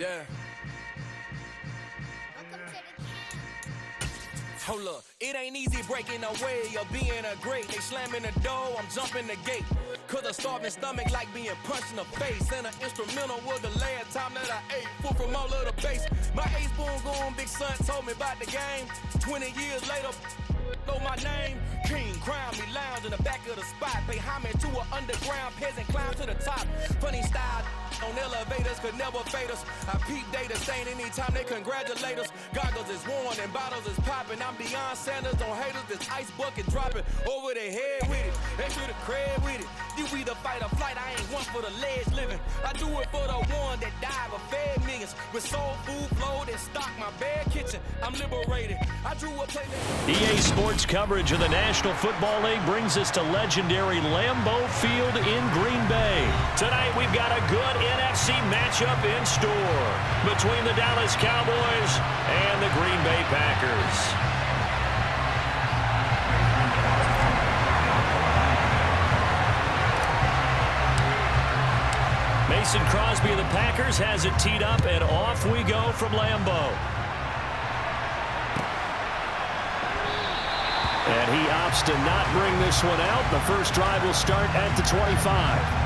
Yeah. Hold up, it ain't easy breaking away or being a great. They slamming the door, I'm jumping the gate. Cause a starving stomach like being punched in the face. And an instrumental was the last time that I ate. Food from all of the base. My ace boom goon, big son told me about the game. 20 years later, know my name. King, crown me, lounge in the back of the spot. Pay homage to an underground peasant, climb to the top. Funny style on elevators could never fade us. I peep data stain anytime they congratulate us. Goggles is worn and bottles is popping. I'm Deion Sanders on haters, this ice bucket dropping over their head with it. They should have cred with it. You either fight or flight, I ain't one for the ledge living. I do it for the one that died but fed millions. With soul food flowed and stocked my bad kitchen. I'm liberated. I drew a play that... EA Sports coverage of the National Football League brings us to legendary Lambeau Field in Green Bay. Tonight we've got a good NFC matchup in store between the Dallas Cowboys and the Green Bay Packers. Mason Crosby of the Packers has it teed up, and off we go from Lambeau. And he opts to not bring this one out. The first drive will start at the 25.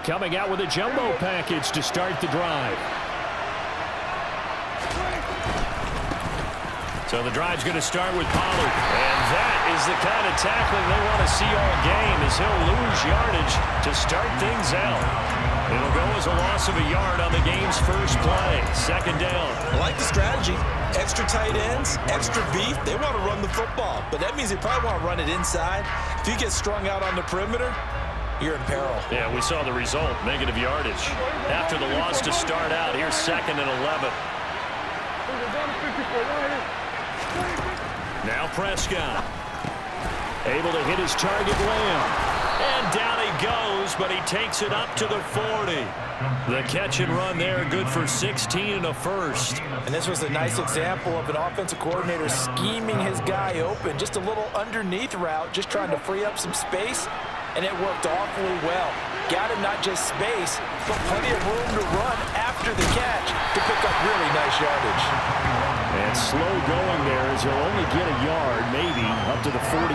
Coming out with a jumbo package to start the drive. So the drive's going to start with Pollard. And that is the kind of tackling they want to see all game, as he'll lose yardage to start things out. It'll go as a loss of a yard on the game's first play. Second down. I like the strategy. Extra tight ends, extra beef. They want to run the football, but that means they probably want to run it inside. If you get strung out on the perimeter, you're in peril. Yeah, we saw the result, negative yardage. After the loss to start out, here's 2nd and 11. Now Prescott. Able to hit his target Lamb. And down he goes, but he takes it up to the 40. The catch and run there, good for 16 and a first. And this was a nice example of an offensive coordinator scheming his guy open. Just a little underneath route, just trying to free up some space. And it worked awfully well. Got him not just space, but plenty of room to run after the catch to pick up really nice yardage. And slow going there as he'll only get a yard, maybe, up to the 41.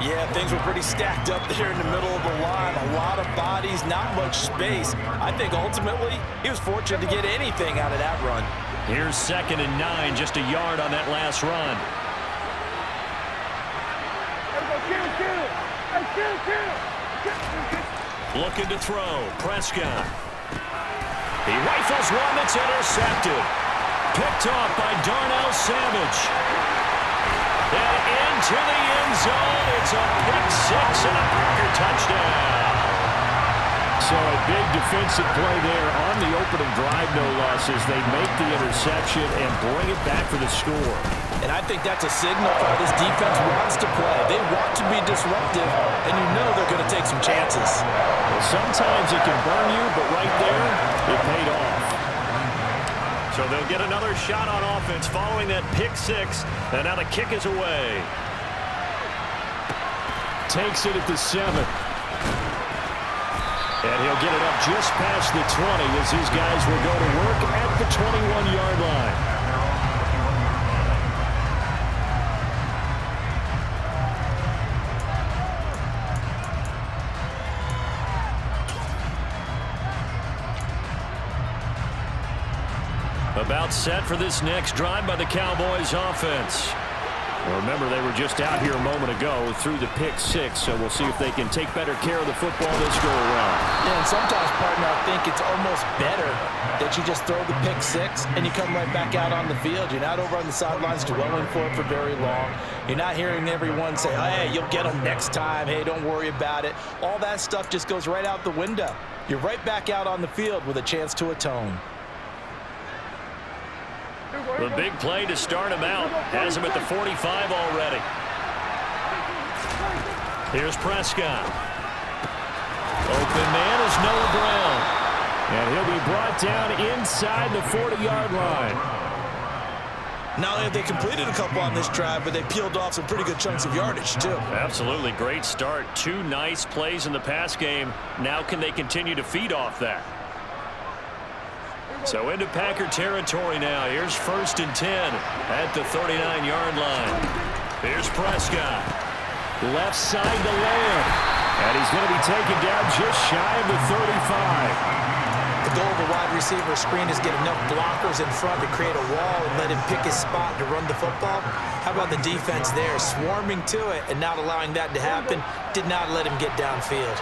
Yeah, things were pretty stacked up there in the middle of the line. A lot of bodies, not much space. I think ultimately he was fortunate to get anything out of that run. Here's 2nd and 9, just a yard on that last run. Looking to throw. Prescott. He rifles one that's intercepted. Picked off by Darnell Savage. And into the end zone. It's a pick six and a Packer touchdown. So a big defensive play there on the opening drive, no loss, as they make the interception and bring it back for the score. And I think that's a signal for how this defense wants to play. They want to be disruptive, and you know they're going to take some chances. Well, sometimes it can burn you, but right there, it paid off. So they'll get another shot on offense following that pick six, and now the kick is away. Takes it at the 7. And he'll get it up just past the 20 as these guys will go to work at the 21-yard line. About set for this next drive by the Cowboys offense. Well, remember, they were just out here a moment ago through the pick six, so we'll see if they can take better care of the football this go around. Yeah, and sometimes, partner, I think it's almost better that you just throw the pick six and you come right back out on the field. You're not over on the sidelines dwelling for it for very long. You're not hearing everyone say, hey, you'll get them next time. Hey, don't worry about it. All that stuff just goes right out the window. You're right back out on the field with a chance to atone. The big play to start him out. Has him at the 45 already. Here's Prescott. Open man is Noah Brown. And he'll be brought down inside the 40-yard line. Not only have they completed a couple on this drive, but they peeled off some pretty good chunks of yardage, too. Absolutely. Great start. 2 nice plays in the pass game. Now can they continue to feed off that? So into Packer territory now. Here's 1st and 10 at the 39-yard line. Here's Prescott. Left side to Lamb. And he's going to be taken down just shy of the 35. The goal of a wide receiver screen is get enough blockers in front to create a wall and let him pick his spot to run the football. How about the defense there, swarming to it and not allowing that to happen? Did not let him get downfield.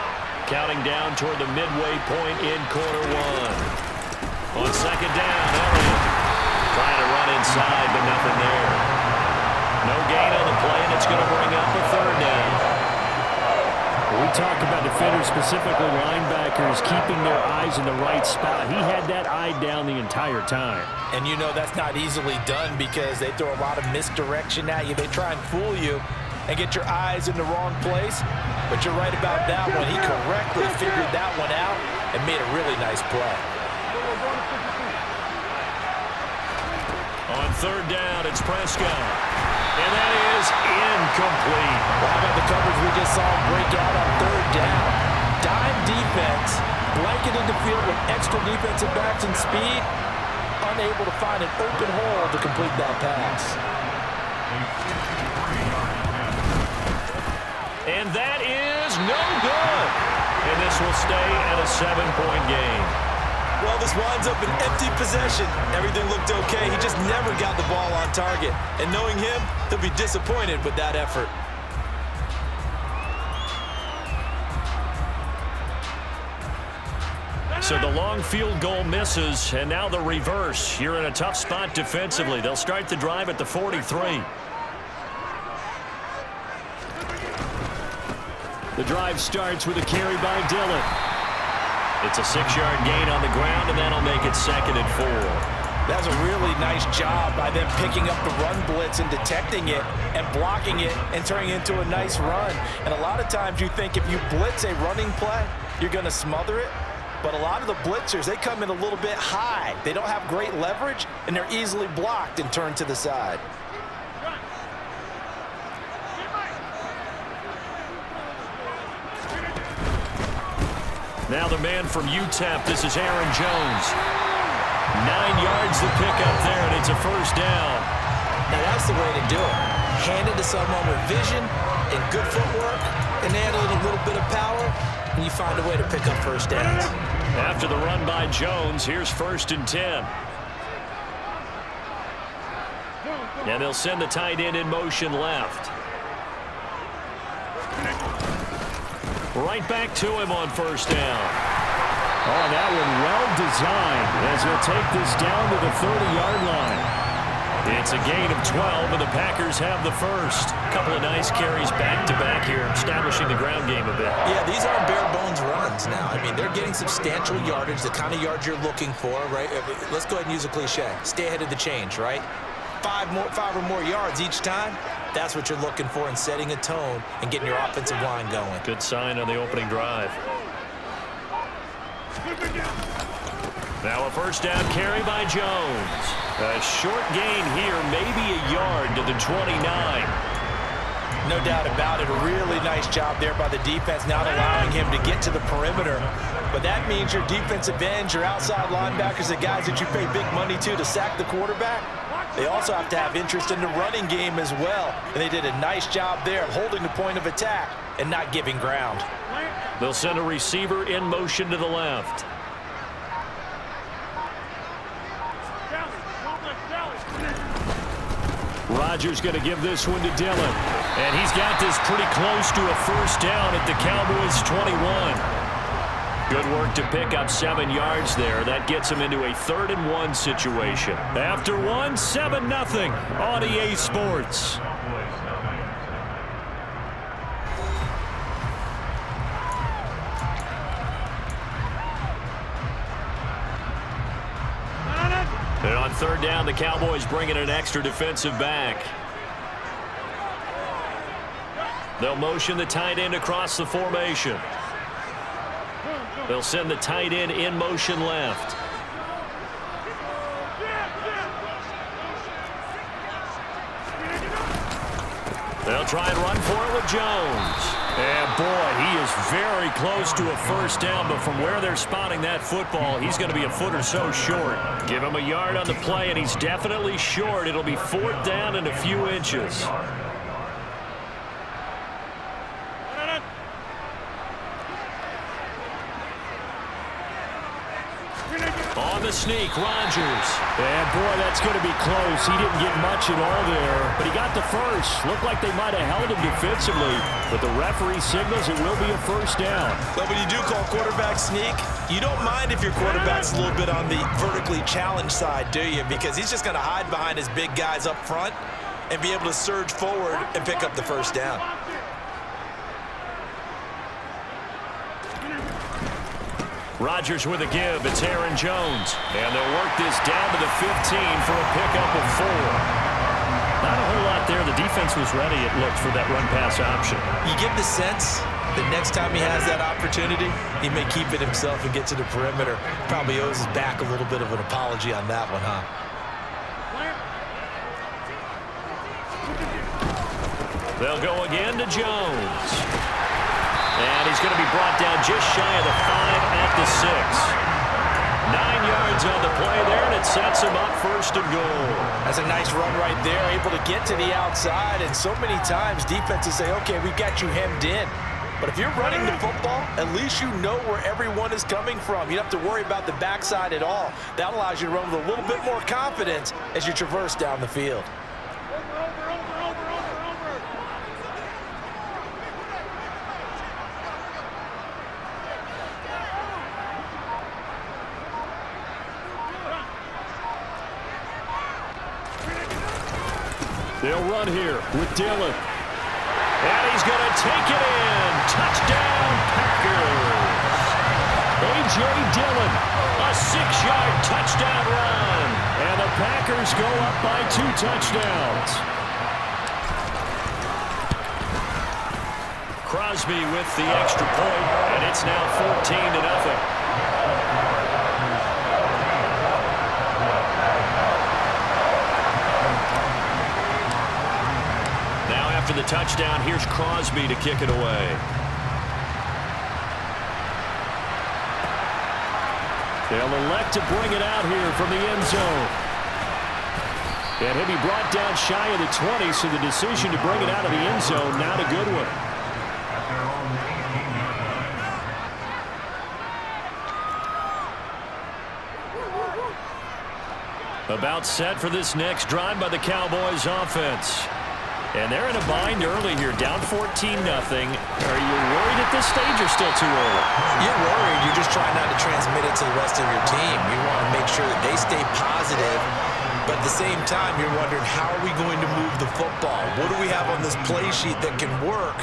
Counting down toward the midway point in quarter 1. On 2nd down, Elliott trying to run inside, but nothing there. No gain on the play, and it's going to bring up a 3rd down. We talk about defenders, specifically linebackers, keeping their eyes in the right spot. He had that eye down the entire time. And you know that's not easily done because they throw a lot of misdirection at you. They try and fool you and get your eyes in the wrong place. But you're right about that one. He correctly figured that one out and made a really nice play. On 3rd down, it's Prescott. And that is incomplete. How about the coverage we just saw break out on 3rd down? Dime defense, blanketed the field with extra defensive backs and speed, unable to find an open hole to complete that pass. And that is no good. And this will stay at a 7-point game. Well, this winds up an empty possession. Everything looked okay. He just never got the ball on target. And knowing him, he'll be disappointed with that effort. So the long field goal misses, and now the reverse. You're in a tough spot defensively. They'll start the drive at the 43. The drive starts with a carry by Dillon. It's a 6-yard gain on the ground, and that'll make it 2nd and 4. That's a really nice job by them picking up the run blitz and detecting it and blocking it and turning it into a nice run. And a lot of times you think if you blitz a running play, you're going to smother it. But a lot of the blitzers, they come in a little bit high. They don't have great leverage, and they're easily blocked and turned to the side. Now the man from UTEP, this is Aaron Jones. 9 yards to pick up there, and it's a 1st down. Now that's the way to do it. Hand it to someone with vision and good footwork, and add a little bit of power, and you find a way to pick up 1st downs. After the run by Jones, here's 1st and 10. And they'll send the tight end in motion left. Right back to him on 1st down. Oh, that one well designed as he'll take this down to the 30-yard line. It's a gain of 12, and the Packers have the 1st. Couple of nice carries back-to-back here, establishing the ground game a bit. Yeah, these aren't bare-bones runs now. I mean, they're getting substantial yardage, the kind of yards you're looking for, right? Let's go ahead and use a cliche. Stay ahead of the change, right? 5 or more yards each time. That's what you're looking for in setting a tone and getting your offensive line going. Good sign on the opening drive. Now a 1st down carry by Jones. A short gain here, maybe a yard to the 29. No doubt about it. A really nice job there by the defense, not allowing him to get to the perimeter. But that means your defensive ends, your outside linebackers, the guys that you pay big money to sack the quarterback, they also have to have interest in the running game as well. And they did a nice job there of holding the point of attack and not giving ground. They'll send a receiver in motion to the left. Rodgers going to give this one to Dillon. And he's got this pretty close to a 1st down at the Cowboys' 21. Good work to pick up 7 yards there. That gets him into a 3rd and 1 situation. After 1, 7-0 on EA Sports. And on 3rd down, the Cowboys bring in an extra defensive back. They'll motion the tight end across the formation. They'll send the tight end in motion left. They'll try and run for it with Jones. And, boy, he is very close to a first down, but from where they're spotting that football, he's going to be a foot or so short. Give him a yard on the play, and he's definitely short. It'll be 4th down and a few inches. On the sneak, Rodgers. And, boy, that's going to be close. He didn't get much at all there, but he got the first. Looked like they might have held him defensively, but the referee signals it will be a first down. But when you do call quarterback sneak, you don't mind if your quarterback's a little bit on the vertically challenged side, do you? Because he's just going to hide behind his big guys up front and be able to surge forward and pick up the first down. Rodgers with a give. It's Aaron Jones. And they'll work this down to the 15 for a pickup of 4. Not a whole lot there. The defense was ready, it looked, for that run-pass option. You get the sense that next time he has that opportunity, he may keep it himself and get to the perimeter. Probably owes his back a little bit of an apology on that one, huh? They'll go again to Jones. And he's going to be brought down just shy of the 5 at the 6. 9 yards on the play there, and it sets him up 1st and goal. That's a nice run right there, able to get to the outside. And so many times defenses say, okay, we've got you hemmed in. But if you're running the football, at least you know where everyone is coming from. You don't have to worry about the backside at all. That allows you to run with a little bit more confidence as you traverse down the field. They'll run here with Dillon. And he's going to take it in. Touchdown, Packers. A.J. Dillon, a 6-yard touchdown run. And the Packers go up by 2 touchdowns. Crosby with the extra point, and it's now 14-0. After the touchdown, here's Crosby to kick it away. They'll elect to bring it out here from the end zone. And he'll be brought down shy of the 20, so the decision to bring it out of the end zone, not a good one. About set for this next drive by the Cowboys offense. And they're in a bind early here, down 14-0. Are you worried at this stage or still too early? You're worried. You're just trying not to transmit it to the rest of your team. You want to make sure that they stay positive. But at the same time, you're wondering, how are we going to move the football? What do we have on this play sheet that can work?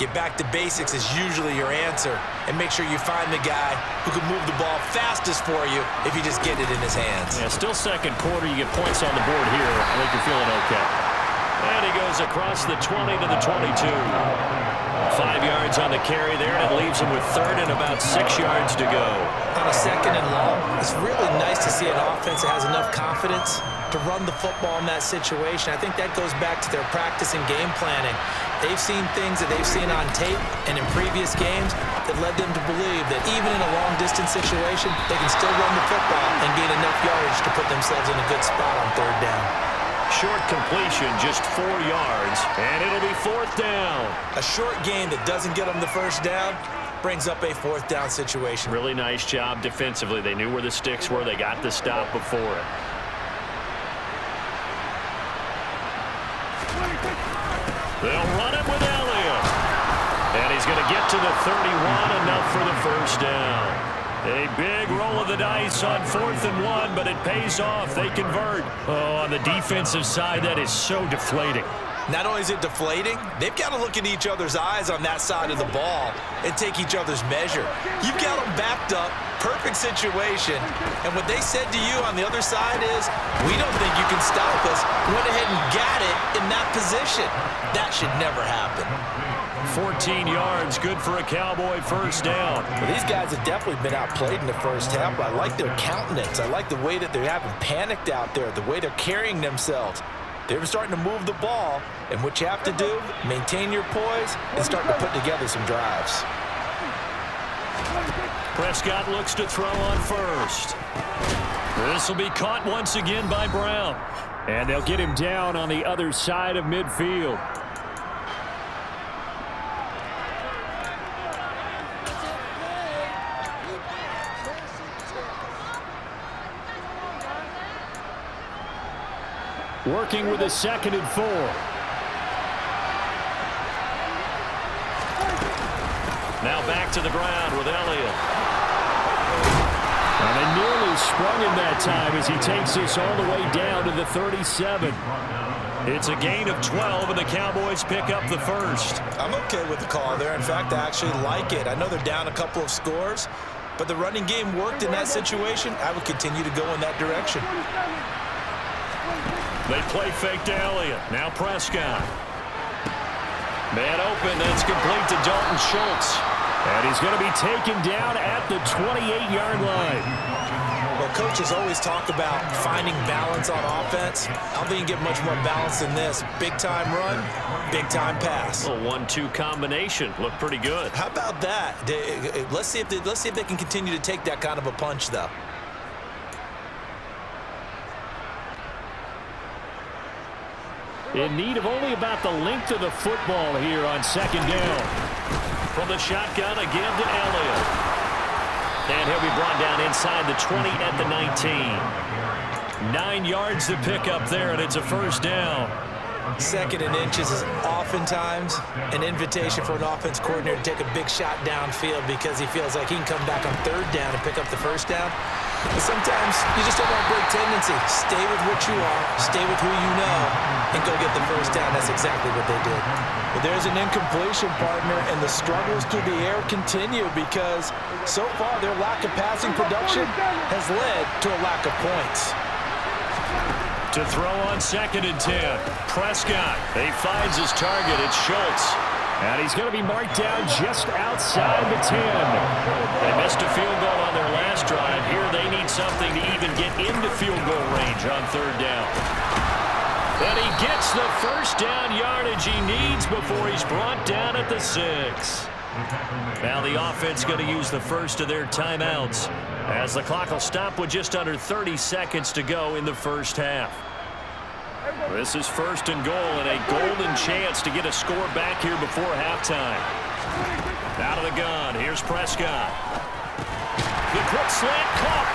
Get back to basics is usually your answer. And make sure you find the guy who can move the ball fastest for you if you just get it in his hands. Yeah, still second quarter. You get points on the board here. I think you're feeling okay. And he goes across the 20 to the 22. 5 yards on the carry there, and it leaves him with 3rd and about 6 yards to go. On a 2nd and long, it's really nice to see an offense that has enough confidence to run the football in that situation. I think that goes back to their practice and game planning. They've seen things that they've seen on tape and in previous games that led them to believe that even in a long-distance situation, they can still run the football and gain enough yardage to put themselves in a good spot on 3rd down. Short completion, just 4 yards, and it'll be 4th down. A short gain that doesn't get them the first down brings up a 4th down situation. Really nice job defensively. They knew where the sticks were. They got the stop before it. They'll run it with Elliott. And he's going to get to the 31, enough for the first down. A big roll of the dice on 4th and 1, but it pays off. They convert. Oh, on the defensive side, that is so deflating. Not only is it deflating, they've got to look in each other's eyes on that side of the ball and take each other's measure. You've got them backed up perfect situation. And what they said to you on the other side is, we don't think you can stop us. Went ahead and got it in that position. That should never happen. 14 yards, good for a Cowboy first down. Well, these guys have definitely been outplayed in the first half, but I like their countenance. I like the way that they're having panicked out there, the way they're carrying themselves. They're starting to move the ball, and what you have to do, maintain your poise and starting to put together some drives. Prescott looks to throw on first. This will be caught once again by Brown. And they'll get him down on the other side of midfield. Working with a 2nd and 4. Now back to the ground with Elliott. And they nearly sprung him that time as he takes this all the way down to the 37. It's a gain of 12, and the Cowboys pick up the first. I'm okay with the call there. In fact, I actually like it. I know they're down a couple of scores, but the running game worked in that situation. I would continue to go in that direction. They play fake to Elliott. Now Prescott. Man open. That's complete to Dalton Schultz. And he's going to be taken down at the 28-yard line. Well, coaches always talk about finding balance on offense. I don't think you get much more balance than this. Big-time run, big-time pass. A 1-2 combination. Looked pretty good. How about that? Let's see if they can continue to take that kind of a punch, though. In need of only about the length of the football here on 2nd down. From the shotgun again to Elliott. And he'll be brought down inside the 20 at the 19. 9 yards to pick up there, and it's a first down. 2nd and inches is oftentimes an invitation for an offense coordinator to take a big shot downfield because he feels like he can come back on 3rd down and pick up the first down. But sometimes you just don't want to break tendency. Stay with what you are, stay with who you know, and go get the first down. That's exactly what they did. But there's an incompletion, partner, and the struggles through the air continue because so far their lack of passing production has led to a lack of points. To throw on 2nd and 10. Prescott. He finds his target. It's Schultz. And he's going to be marked down just outside the 10. They missed a field goal on their last drive. Here they need something to even get into field goal range on 3rd down. And he gets the first down yardage he needs before he's brought down at the 6. Now the offense going to use the first of their timeouts as the clock will stop with just under 30 seconds to go in the first half. This is 1st and goal and a golden chance to get a score back here before halftime. Out of the gun, here's Prescott. The quick slant caught.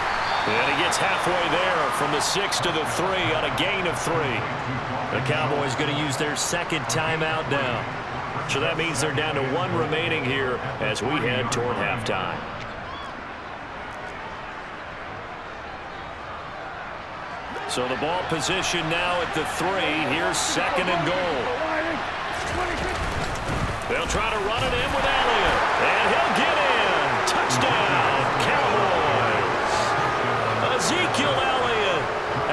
And he gets halfway there from the 6 to the 3 on a gain of 3. The Cowboys going to use their 2nd timeout now. So that means they're down to 1 remaining here as we head toward halftime. So the ball position now at the 3. Here's 2nd and goal. They'll try to run it in with Elliott. And he'll get in. Touchdown, Cowboys. Ezekiel Elliott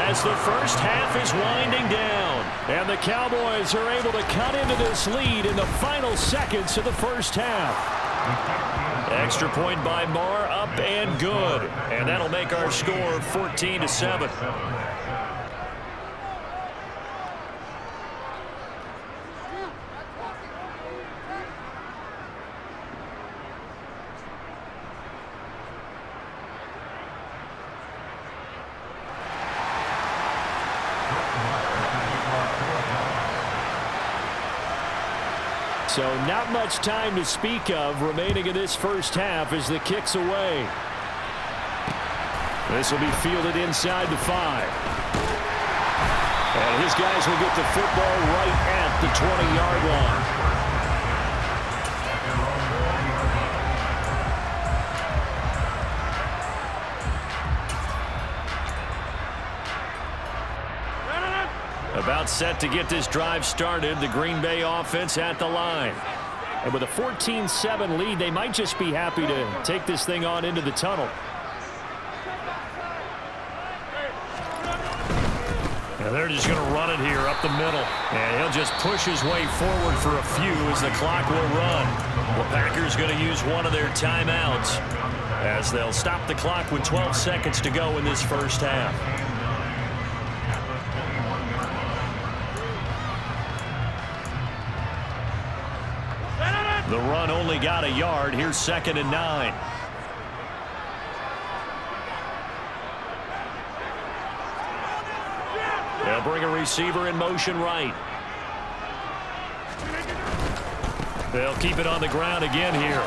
as the first half is winding down. And the Cowboys are able to cut into this lead in the final seconds of the first half. Extra point by Marr, up and good. And that'll make our score 14-7. So not much time to speak of remaining in this first half as the kick's away. This will be fielded inside the 5. And his guys will get the football right at the 20-yard line. About set to get this drive started, the Green Bay offense at the line. And with a 14-7 lead, they might just be happy to take this thing on into the tunnel. And they're just going to run it here up the middle. And he'll just push his way forward for a few as the clock will run. The Packers going to use one of their timeouts as they'll stop the clock with 12 seconds to go in this first half. The run only got a yard. Here's 2nd and 9. They'll bring a receiver in motion right. They'll keep it on the ground again here.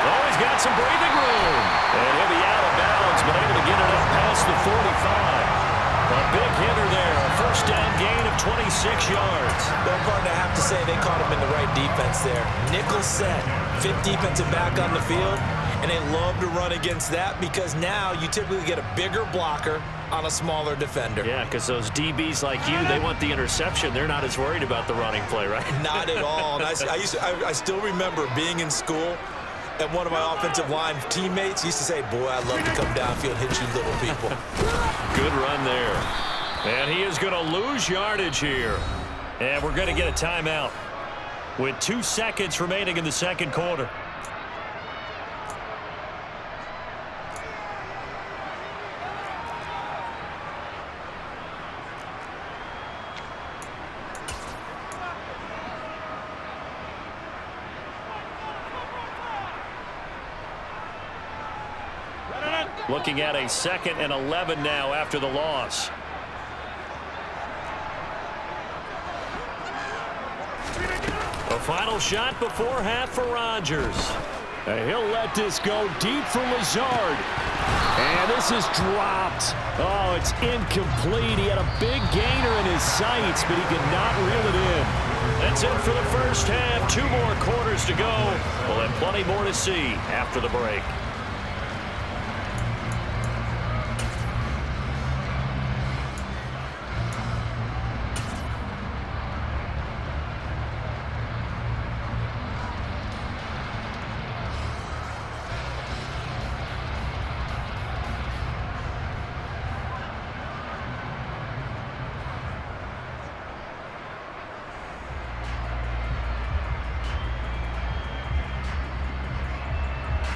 Oh, he's got some breathing room. And he'll be out of bounds, but able to get it up past the 45. A big hitter there. A first down gain of 26 yards. Well, partner, I have to say they caught him in the right defense there. Nickel set, 5th defensive back on the field, and they love to run against that because now you typically get a bigger blocker on a smaller defender. Yeah, because those DBs like you, they want the interception. They're not as worried about the running play, right? Not at all. And I still remember being in school, and one of my offensive line teammates used to say, boy, I'd love to come downfield and hit you little people. Good run there. And he is going to lose yardage here. And we're going to get a timeout with 2 seconds remaining in the second quarter. Looking at a 2nd and 11 now after the loss. A final shot before half for Rodgers. And he'll let this go deep for Lazard. And this is dropped. Oh, it's incomplete. He had a big gainer in his sights, but he could not reel it in. That's it for the first half. 2 more quarters to go. We'll have plenty more to see after the break.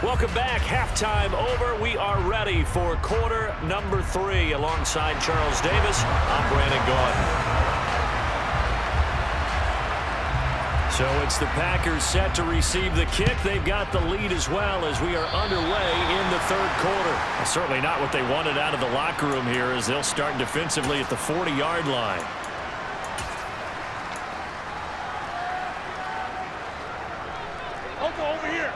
Welcome back. Halftime over. We are ready for quarter number 3. Alongside Charles Davis, I'm Brandon Gaudin. So it's the Packers set to receive the kick. They've got the lead as well as we are underway in the third quarter. Well, certainly not what they wanted out of the locker room here as they'll start defensively at the 40-yard line. Over here.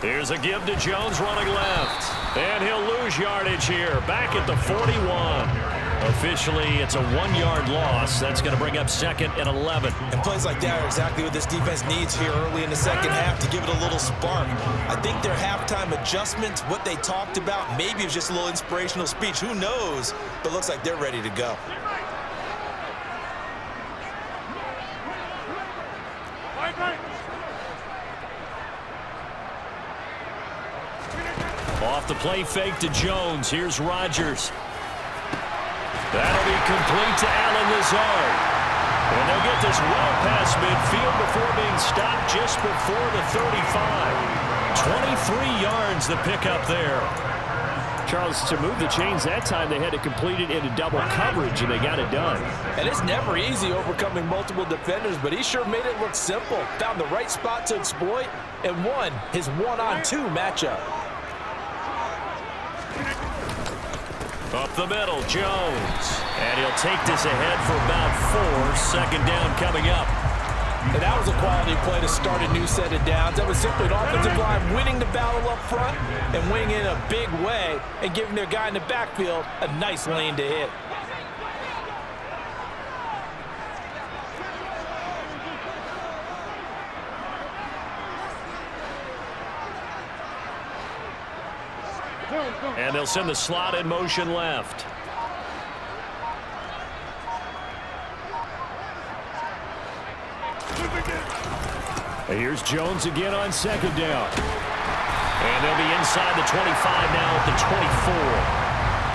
Here's a give to Jones running left. And he'll lose yardage here. Back at the 41. Officially, it's a 1-yard loss. That's going to bring up 2nd and 11. And plays like that are exactly what this defense needs here early in the second half to give it a little spark. I think their halftime adjustments, what they talked about, maybe it was just a little inspirational speech. Who knows? But it looks like they're ready to go. Off the play fake to Jones. Here's Rodgers. That'll be complete to Allen Lazard. And they'll get this well past midfield before being stopped just before the 35. 23 yards the pickup there. Charles, to move the chains that time, they had to complete it into double coverage, and they got it done. And it's never easy overcoming multiple defenders, but he sure made it look simple. Found the right spot to exploit and won his 1-on-2 matchup. Up the middle, Jones. And he'll take this ahead for about 4. 2nd down coming up. And that was a quality play to start a new set of downs. That was simply an offensive line winning the battle up front and winning in a big way and giving their guy in the backfield a nice lane to hit. And they'll send the slot in motion left. And here's Jones again on second down. And they'll be inside the 25 now at the 24.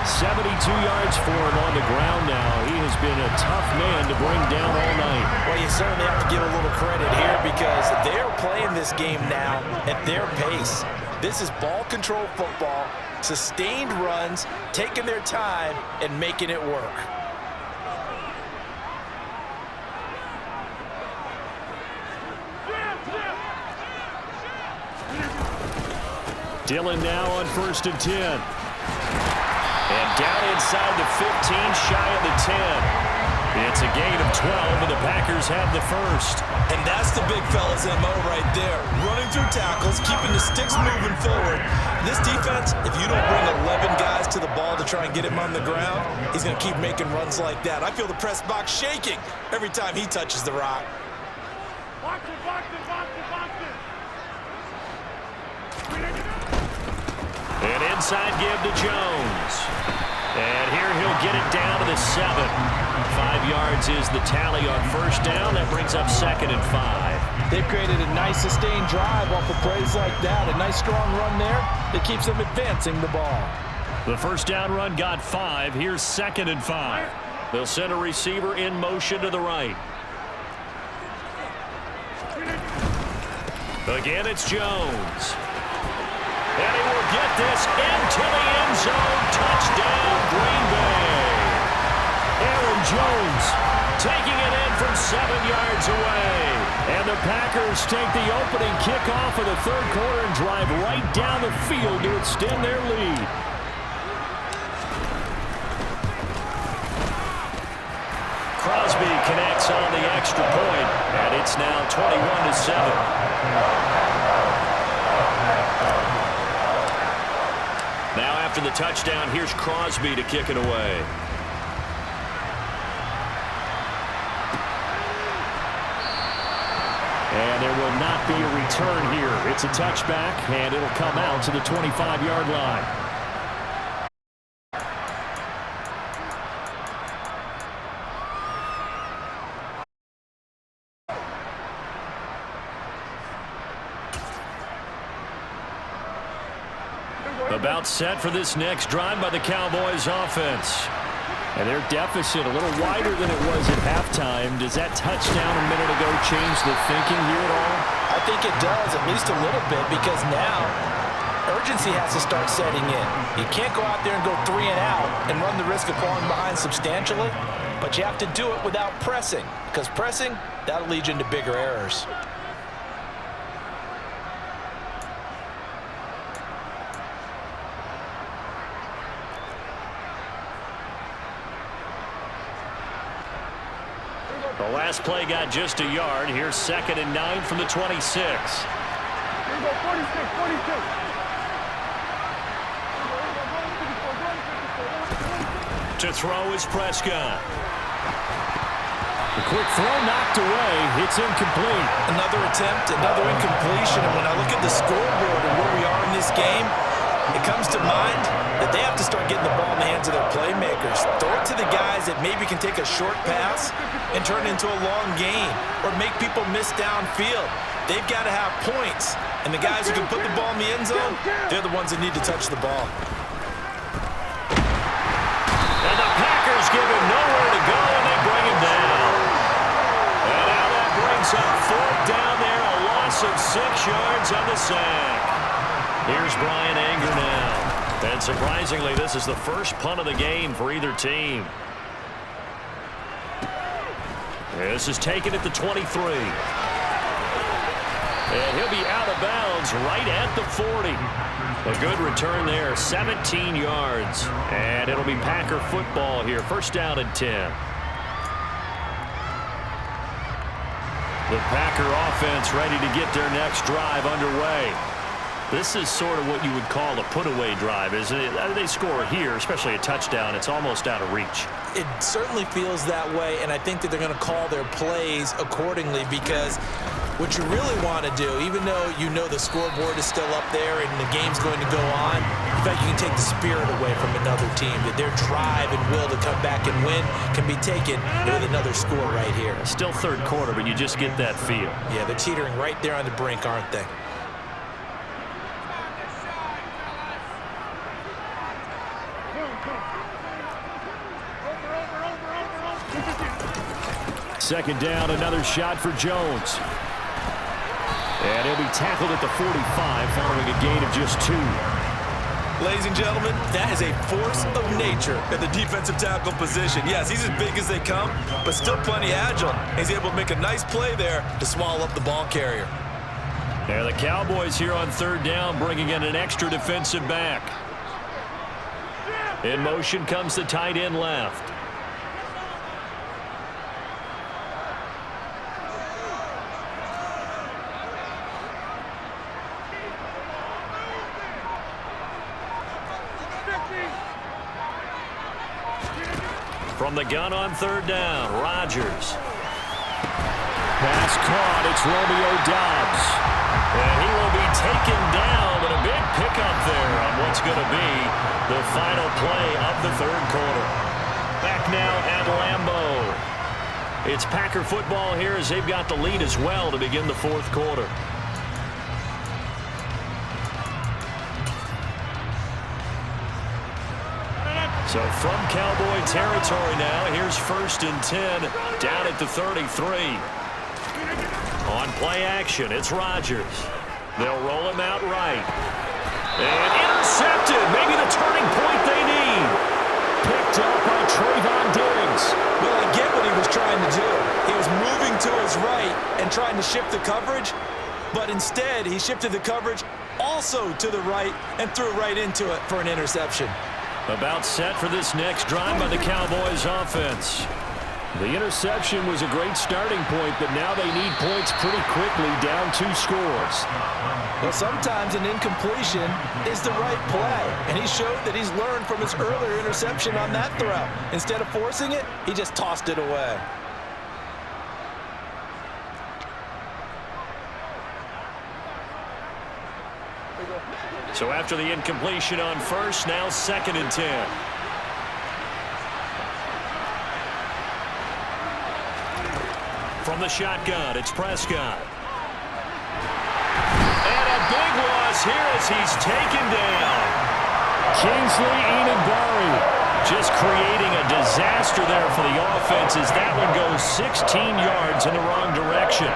72 yards for him on the ground now. He has been a tough man to bring down all night. Well, you certainly have to give a little credit here because they're playing this game now at their pace. This is ball control football, sustained runs, taking their time, and making it work. Dillon now on 1st and 10. And down inside the 15, shy of the 10. It's a gain of 12, and the Packers have the first. And that's the big fella's MO right there. Running through tackles, keeping the sticks moving forward. This defense, if you don't bring 11 guys to the ball to try and get him on the ground, he's going to keep making runs like that. I feel the press box shaking every time he touches the rock. Box it, box it, box it, box it. An inside give to Jones. And here he'll get it down to the 7. 5 yards is the tally on first down. That brings up 2nd and 5. They've created a nice sustained drive off of plays like that. A nice strong run there that keeps them advancing the ball. The first down run got 5. Here's 2nd and 5. They'll send a receiver in motion to the right. Again, it's Jones. And he will get this into the end zone. Touchdown, Green Bay. Aaron Jones taking it in from 7 yards away. And the Packers take the opening kickoff of the third quarter and drive right down the field to extend their lead. Crosby connects on the extra point, and it's now 21-7. Now after the touchdown, here's Crosby to kick it away. And there will not be a return here. It's a touchback, and it'll come out to the 25-yard line. About set for this next drive by the Cowboys offense. And their deficit a little wider than it was at halftime. Does that touchdown a minute ago change the thinking here at all? I think it does, at least a little bit, because now urgency has to start setting in. You can't go out there and go 3 and out and run the risk of falling behind substantially, but you have to do it without pressing, because pressing, that'll lead you into bigger errors. The last play got just a yard. Here's 2nd and 9 from the 26. Here we go, 46, 46. To throw is Prescott. The quick throw knocked away. It's incomplete. Another attempt, another incompletion, and when I look at the scoreboard and where we are in this game, it comes to mind that they have to start getting the ball in the hands of their playmakers. Throw it to the guys that maybe can take a short pass and turn it into a long gain or make people miss downfield. They've got to have points, and the guys who can put the ball in the end zone, they're the ones that need to touch the ball. And the Packers give him nowhere to go, and they bring him down. And now that brings up 4th down there, a loss of 6 yards on the sack. Here's Brian Anger now. And surprisingly, this is the first punt of the game for either team. This is taken at the 23. And he'll be out of bounds right at the 40. A good return there, 17 yards. And it'll be Packer football here, 1st down and 10. The Packer offense ready to get their next drive underway. This is sort of what you would call a put-away drive, isn't it? They score here, especially a touchdown. It's almost out of reach. It certainly feels that way, and I think that they're going to call their plays accordingly because What you really want to do, even though you know the scoreboard is still up there and the game's going to go on, in fact, you can take the spirit away from another team, that their drive and will to come back and win can be taken with another score right here. Still third quarter, but you just get that feel. Yeah, they're teetering right there on the brink, aren't they? Second down, another shot for Jones. And he'll be tackled at the 45 following a gain of just 2. Ladies and gentlemen, that is a force of nature at the defensive tackle position. Yes, he's as big as they come, but still plenty agile. He's able to make a nice play there to swallow up the ball carrier. And the Cowboys here on third down, bringing in an extra defensive back. In motion comes the tight end left. From the gun on third down, Rodgers. Pass caught. It's Romeo Doubs. And he will be taken down, but a big pickup there on what's going to be the final play of the third quarter. Back now at Lambeau. It's Packer football here as they've got the lead as well to begin the fourth quarter. So from Cowboy territory now, here's 1st and 10 down at the 33. On play action, it's Rodgers. They'll roll him out right. And intercepted. Maybe the turning point they need. Picked up by Trayvon Diggs. Well, I get what he was trying to do. He was moving to his right and trying to shift the coverage, but instead he shifted the coverage also to the right and threw right into it for an interception. About set for this next drive by the Cowboys offense. The interception was a great starting point, but now they need points pretty quickly, down 2 scores. Well, sometimes an incompletion is the right play, and he showed that he's learned from his earlier interception on that throw. Instead of forcing it, he just tossed it away. So after the incompletion on first, now 2nd and 10. From the shotgun, it's Prescott. And a big loss here as he's taken down. Kingsley Enagbari Just creating a disaster there for the offense as that one goes 16 yards in the wrong direction.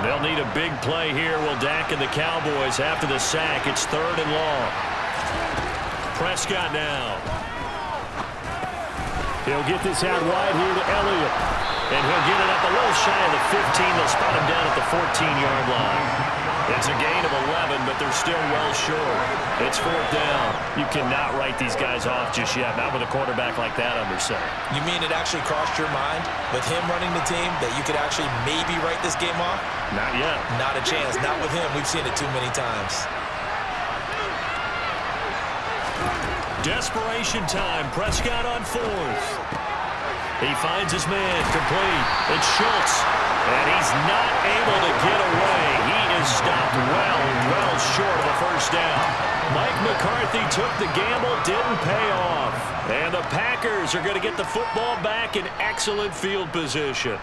They'll need a big play here. Will Dak and the Cowboys after the sack. It's 3rd and long. Prescott now. He'll get this out wide here to Elliott. And he'll get it up a little shy of the 15. They'll spot him down at the 14-yard line. It's a gain of 11, but they're still well short. It's 4th down. You cannot write these guys off just yet, not with a quarterback like that under center. You mean it actually crossed your mind with him running the team that you could actually maybe write this game off? Not yet. Not a chance. Not with him. We've seen it too many times. Desperation time. Prescott on 4th. He finds his man complete. It's Schultz. And he's not able to get away. He is stopped well short of the first down. Mike McCarthy took the gamble, didn't pay off. And the Packers are going to get the football back in excellent field position.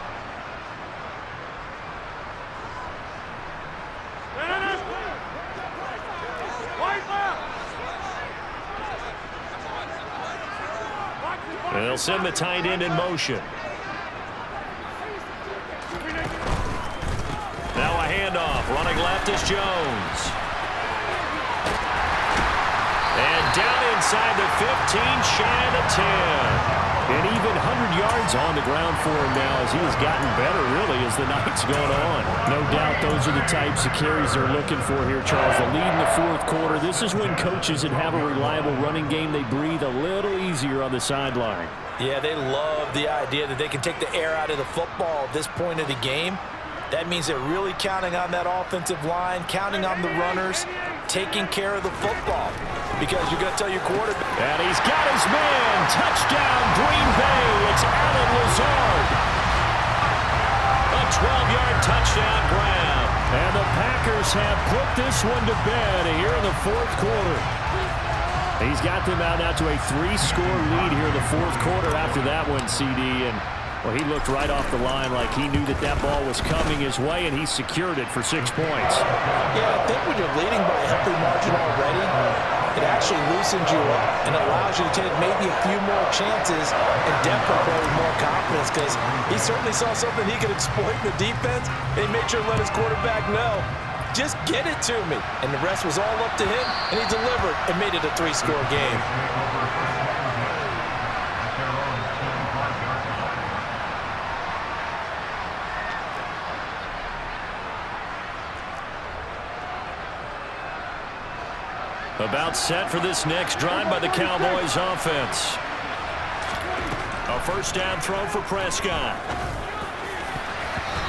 And they'll send the tight end in motion. Now a handoff. Running left is Jones. And down inside the 15, shy of the 10. And even 100 yards on the ground for him now as he has gotten better, really, as the night's gone on. No doubt those are the types of carries they're looking for here, Charles. The lead in the 4th quarter. This is when coaches that have a reliable running game, they breathe a little easier on the sideline. Yeah, they love the idea that they can take the air out of the football at this point of the game. That means they're really counting on that offensive line, counting on the runners, taking care of the football. Because you're going to tell your quarterback. And he's got his man. Touchdown, Green Bay. It's Allen Lazard. A 12-yard touchdown grab. Packers have put this one to bed here in the fourth quarter. He's got them out now to a 3-score lead here in the fourth quarter after that one, CD. And, well, he looked right off the line like he knew that ball was coming his way, and he secured it for 6 points. Yeah, I think when you're leading by a healthy margin already, it actually loosens you up and allows you to take maybe a few more chances and depth play with more confidence, because he certainly saw something he could exploit in the defense, and he made sure to let his quarterback know, just get it to me. And the rest was all up to him, and he delivered and made it a 3-score game. About set for this next drive by the Cowboys offense. A first down throw for Prescott.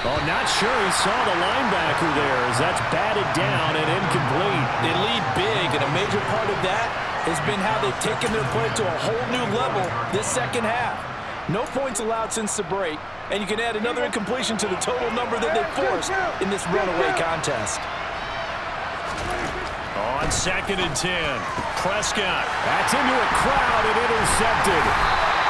Oh, not sure he saw the linebacker there as that's batted down and incomplete. They lead big, and a major part of that has been how they've taken their play to a whole new level this second half. No points allowed since the break, and you can add another incompletion to the total number that they forced in this runaway contest. On 2nd and 10, Prescott. That's into a crowd and intercepted.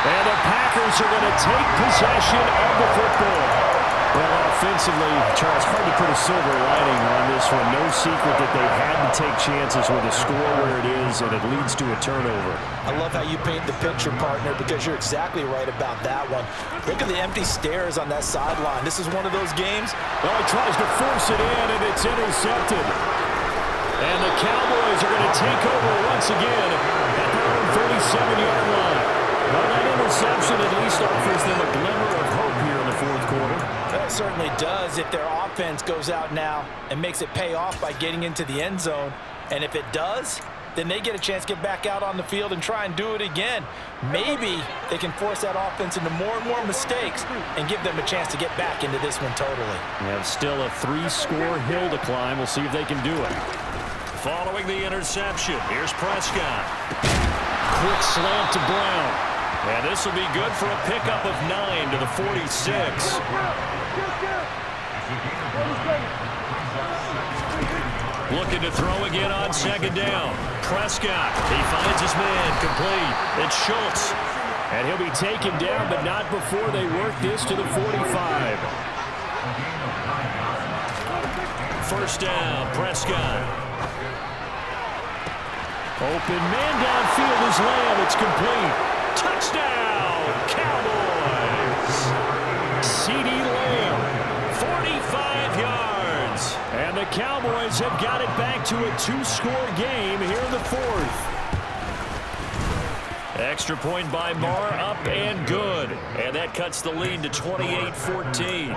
And the Packers are going to take possession of the football. Well, offensively, Charles, hard to put a silver lining on this one. No secret that they had to take chances with a score where it is, and it leads to a turnover. I love how you paint the picture, partner, because you're exactly right about that one. Look at the empty stares on that sideline. This is one of those games. Well, he tries to force it in, and it's intercepted. And the Cowboys are going to take over once again at their own 37-yard line. Well, that interception at least offers them a glimmer of hope here in the fourth quarter. That certainly does if their offense goes out now and makes it pay off by getting into the end zone. And if it does, then they get a chance to get back out on the field and try and do it again. Maybe they can force that offense into more and more mistakes and give them a chance to get back into this one totally. We have still a 3-score hill to climb. We'll see if they can do it. Following the interception, here's Prescott. Quick slant to Brown. And this will be good for a pickup of 9 to the 46. Looking to throw again on 2nd down. Prescott, he finds his man, complete. It's Schultz. And he'll be taken down, but not before they work this to the 45. First down, Prescott. Open man downfield is Lamb. It's complete. Touchdown, Cowboys. C.D. Lamb, 45 yards. And the Cowboys have got it back to a 2-score game here in the fourth. Extra point by Marr, up and good. And that cuts the lead to 28-14.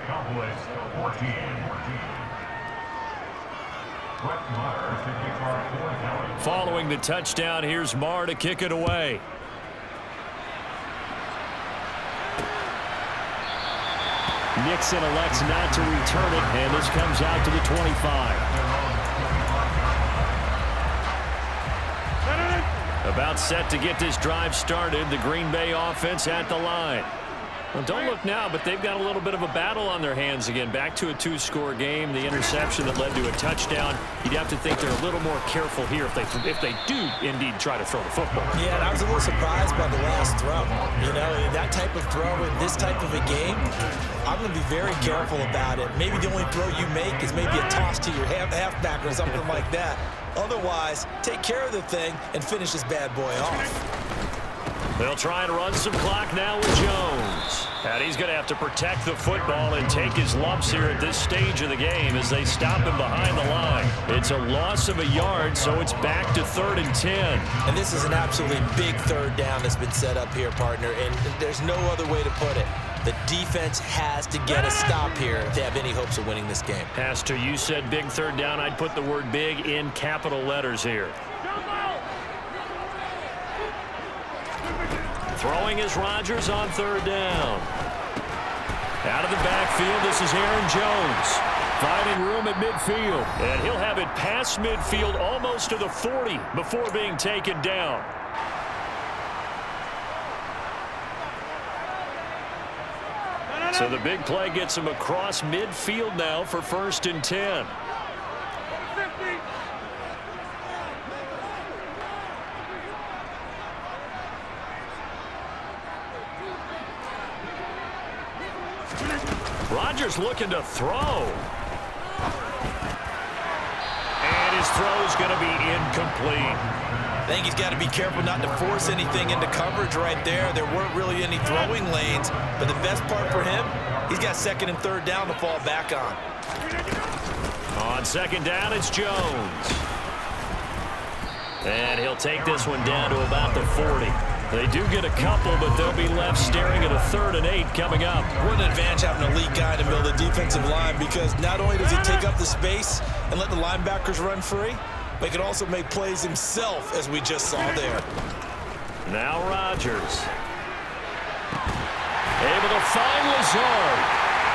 Cowboys 14. Following the touchdown, here's Marr to kick it away. Nixon elects not to return it, and this comes out to the 25. About set to get this drive started, the Green Bay offense at the line. Well, don't look now, but they've got a little bit of a battle on their hands again. Back to a 2-score game. The interception that led to a touchdown. You'd have to think they're a little more careful here if they do indeed try to throw the football. Yeah, and I was a little surprised by the last throw. You know, that type of throw in this type of a game, I'm going to be very careful about it. Maybe the only throw you make is maybe a toss to your halfback or something like that. Otherwise, take care of the thing and finish this bad boy off. They'll try and run some clock now with Jones. And he's going to have to protect the football and take his lumps here at this stage of the game as they stop him behind the line. It's a loss of a yard, so it's back to 3rd and 10. And this is an absolutely big 3rd down that's been set up here, partner, and there's no other way to put it. The defense has to get a stop here if they have any hopes of winning this game. Pastor, you said big 3rd down. I'd put the word big in capital letters here. Throwing is Rodgers on 3rd down. Out of the backfield, this is Aaron Jones. Finding room at midfield. And he'll have it past midfield almost to the 40 before being taken down. So the big play gets him across midfield now for 1st and 10. Rodgers looking to throw. And his throw is going to be incomplete. I think he's got to be careful not to force anything into coverage right there. There weren't really any throwing lanes, but the best part for him, he's got 2nd and 3rd down to fall back on. On 2nd down, it's Jones. And he'll take this one down to about the 40. They do get a couple, but they'll be left staring at a 3rd and 8 coming up. What an advantage having an elite guy to build a defensive line, because not only does he take up the space and let the linebackers run free, but he can also make plays himself, as we just saw there. Now Rodgers. Able to find Lazard.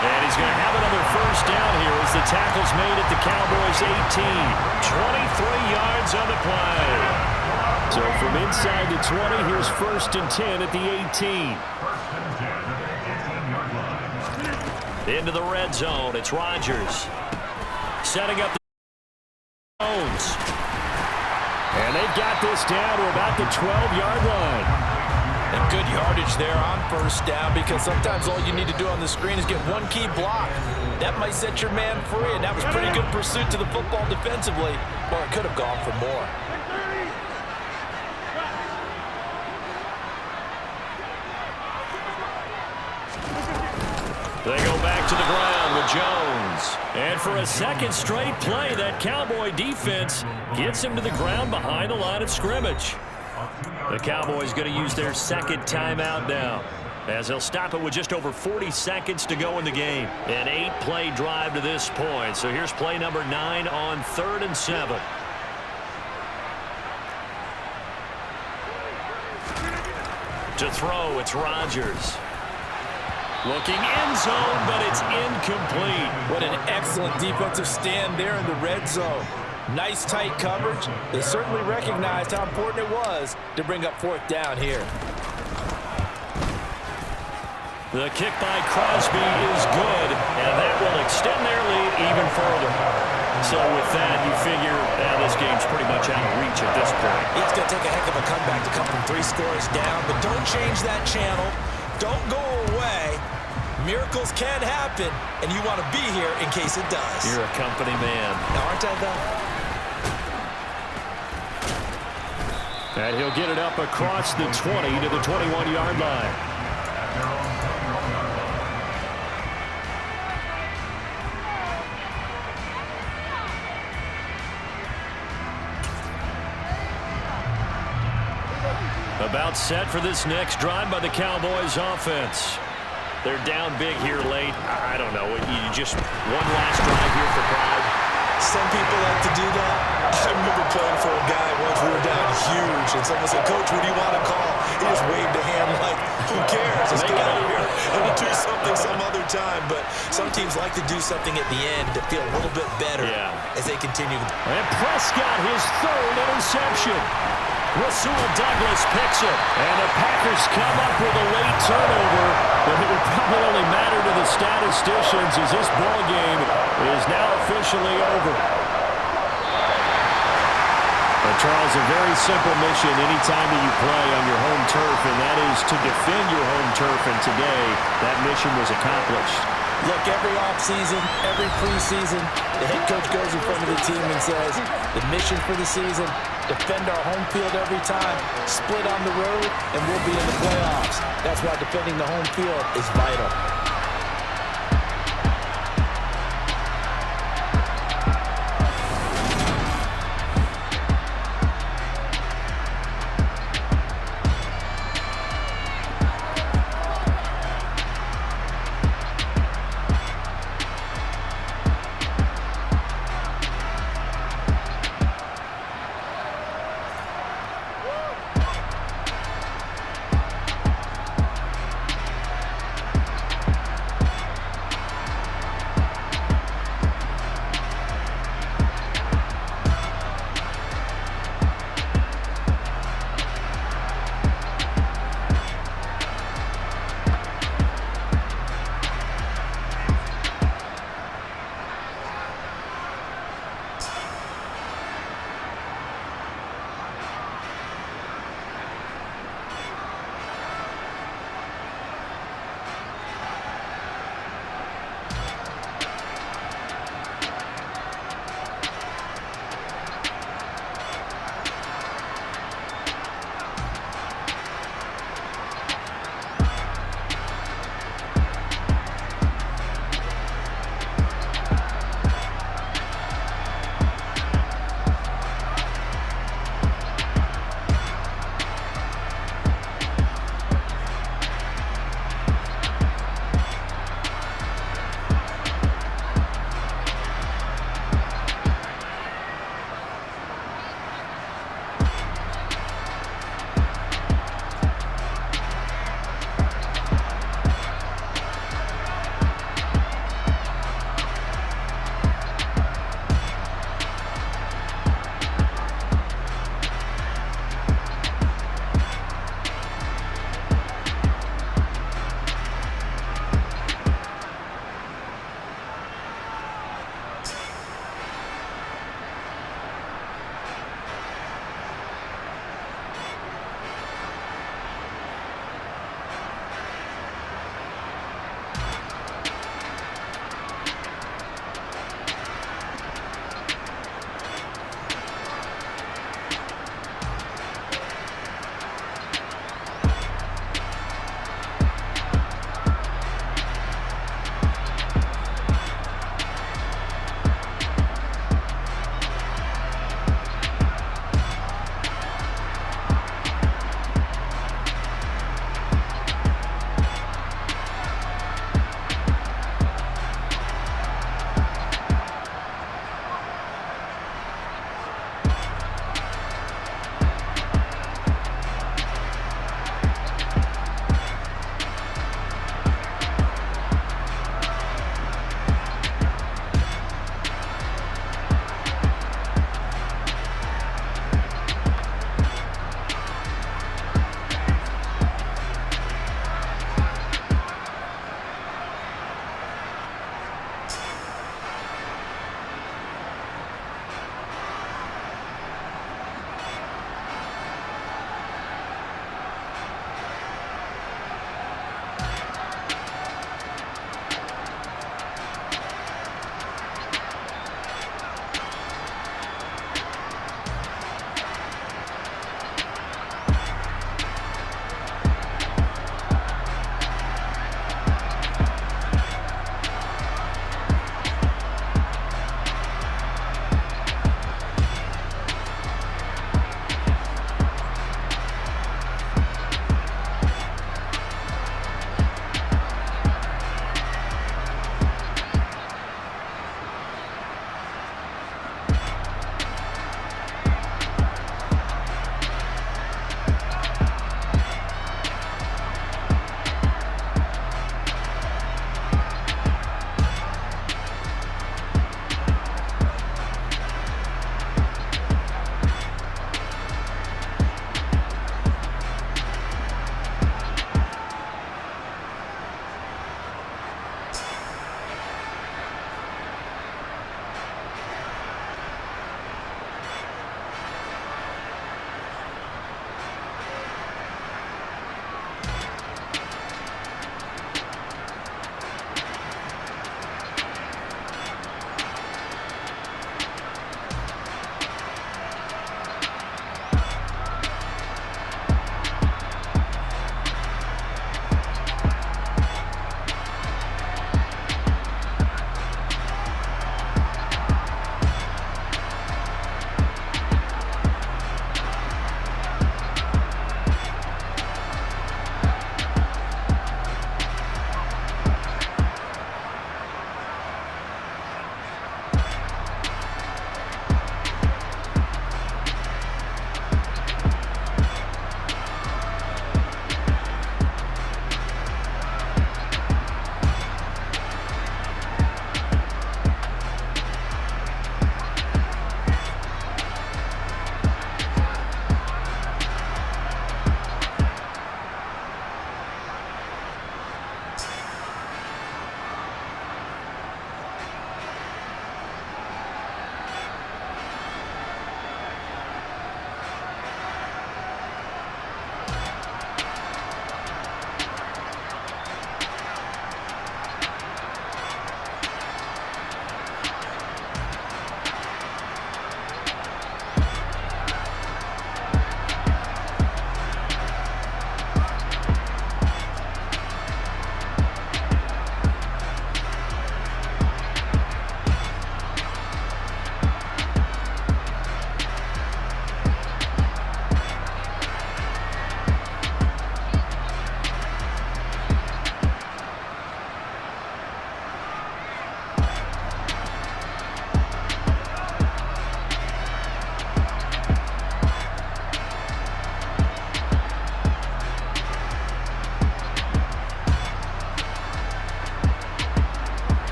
And he's going to have another 1st down here as the tackle's made at the Cowboys' 18. 23 yards on the play. So from inside the 20, here's 1st and 10 at the 18. Into the red zone, it's Rodgers. Setting up the Jones. And they've got this down to about the 12-yard line. And good yardage there on 1st down, because sometimes all you need to do on the screen is get one key block. That might set your man free, and that was pretty good pursuit to the football defensively. Well, it could have gone for more. They go back to the ground with Jones. And for a 2nd straight play, that Cowboy defense gets him to the ground behind the line of scrimmage. The Cowboys going to use their 2nd timeout now, as they'll stop it with just over 40 seconds to go in the game. An 8-play drive to this point. So here's play number 9 on 3rd and 7. To throw, it's Rodgers. Looking end zone, but it's incomplete. What an excellent defensive stand there in the red zone. Nice tight coverage. They certainly recognized how important it was to bring up 4th down here. The kick by Crosby is good, and that will extend their lead even further. So with that, you figure this game's pretty much out of reach at this point. It's going to take a heck of a comeback to come from 3 scores down, but don't change that channel. Don't go away. Miracles can happen, and you want to be here in case it does. You're a company man. Now, aren't I, though? And he'll get it up across the 20 to the 21-yard line. About set for this next drive by the Cowboys offense. They're down big here late. I don't know. You just one last drive here for pride. Some people like to do that. I remember playing for a guy once. We were down huge, and someone said, "Coach, what do you want to call?" He just waved a hand like, who cares? Let's get out of here and we'll do something some other time. But some teams like to do something at the end to feel a little bit better as they continue. And Prescott, his 3rd interception. Rasul Douglas picks it. And the Packers come up with a late turnover, but it will probably only matter to the statisticians as this ball game is now officially over. But Charles, a very simple mission anytime that you play on your home turf, and that is to defend your home turf. And today, that mission was accomplished. Look, every offseason, every preseason, the head coach goes in front of the team and says, the mission for the season, defend our home field every time, split on the road, and we'll be in the playoffs. That's why defending the home field is vital.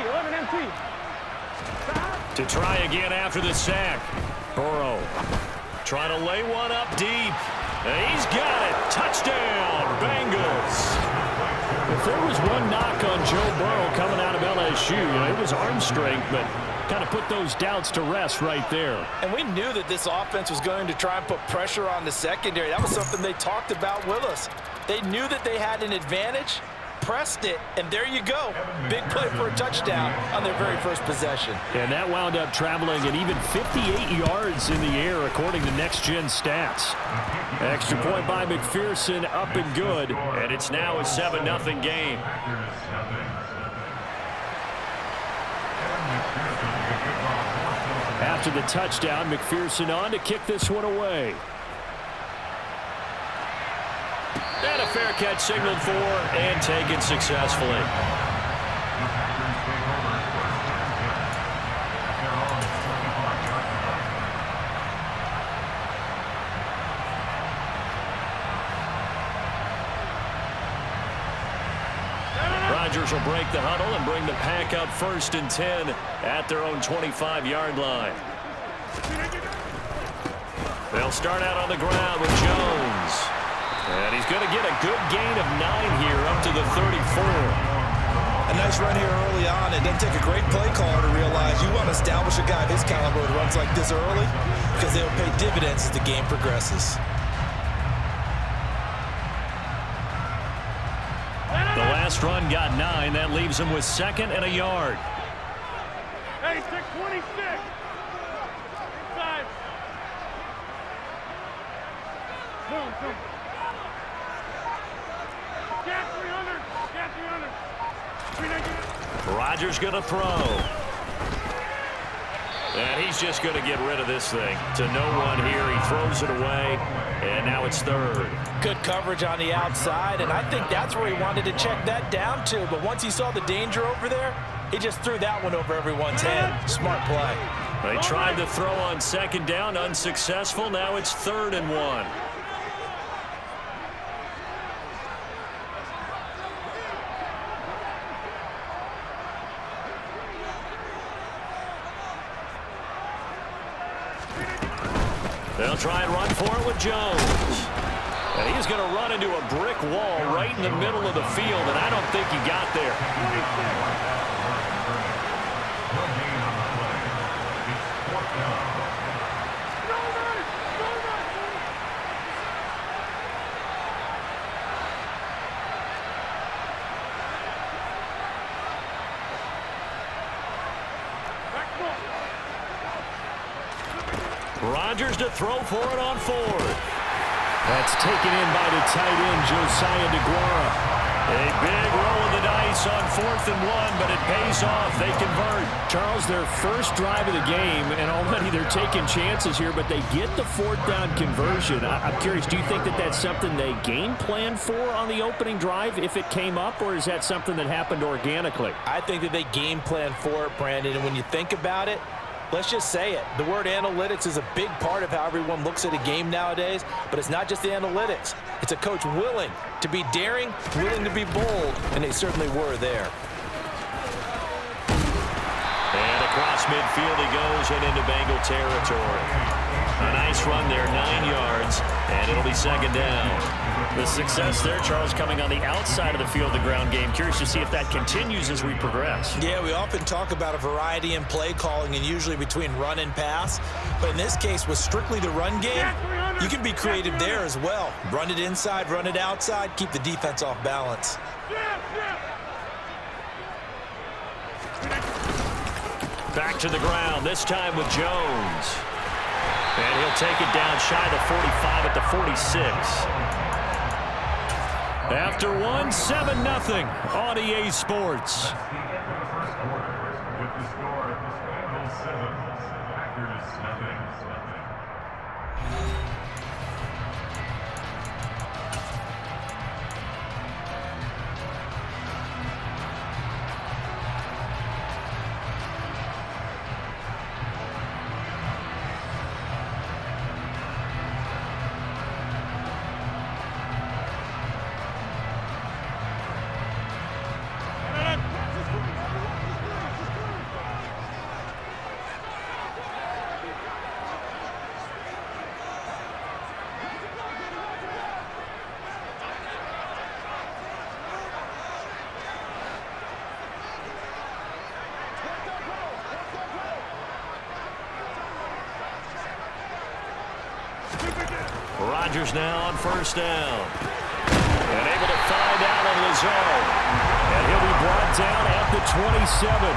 11 MT. To try again after the sack. Burrow trying to lay one up deep. And he's got it. Touchdown, Bengals. If there was one knock on Joe Burrow coming out of LSU, it was arm strength, but kind of put those doubts to rest right there. And we knew that this offense was going to try and put pressure on the secondary. That was something they talked about with us. They knew that they had an advantage, pressed it, and there you go. Big play for a touchdown on their very first possession. And that wound up traveling at even 58 yards in the air, according to Next Gen Stats. Extra point by McPherson, up and good. And it's now a 7-0 game. After the touchdown, McPherson on to kick this one away. And a fair catch signaled for and taken successfully. Rodgers will break the huddle and bring the pack up 1st and 10 at their own 25-yard line. They'll start out on the ground with Jones. And he's going to get a good gain of 9 here up to the 34. A nice run here early on. It doesn't take a great play caller to realize you want to establish a guy of his caliber who runs like this early because they'll pay dividends as the game progresses. The last run got 9. That leaves him with 2nd and a yard. Hey, 626. Inside. Boom, boom. Cat 300. Cat 300. Rodgers going to throw. And he's just going to get rid of this thing. To no one here. He throws it away. And now it's 3rd. Good coverage on the outside, and I think that's where he wanted to check that down to. But once he saw the danger over there, he just threw that one over everyone's head. Smart play. They tried to throw on 2nd down. Unsuccessful. Now it's 3rd and 1. They'll try and run for it with Jones. And he's going to run into a brick wall right in the middle of the field, and I don't think he got there. Rodgers to throw for it on 4th. That's taken in by the tight end, Josiah DeGuara. A big roll of the dice on 4th and 1, but it pays off. They convert. Charles, their first drive of the game, and already they're taking chances here, but they get the 4th down conversion. I'm curious, do you think that that's something they game planned for on the opening drive if it came up, or is that something that happened organically? I think that they game planned for it, Brandon, and when you think about it, let's just say it. The word analytics is a big part of how everyone looks at a game nowadays, but it's not just the analytics. It's a coach willing to be daring, willing to be bold, and they certainly were there. And across midfield he goes and into Bengal territory. A nice run there, 9 yards, and it'll be 2nd down. The success there, Charles, coming on the outside of the field, the ground game. Curious to see if that continues as we progress. Yeah, we often talk about a variety in play calling and usually between run and pass. But in this case, with strictly the run game, you can be creative there as well. Run it inside, run it outside, keep the defense off balance. Back to the ground, this time with Jones. And he'll take it down shy of the 45 at the 46. After 1, 7-0 on EA Sports. Rodgers now on first down. And able to find Allen Lazard. And he'll be brought down at the 27.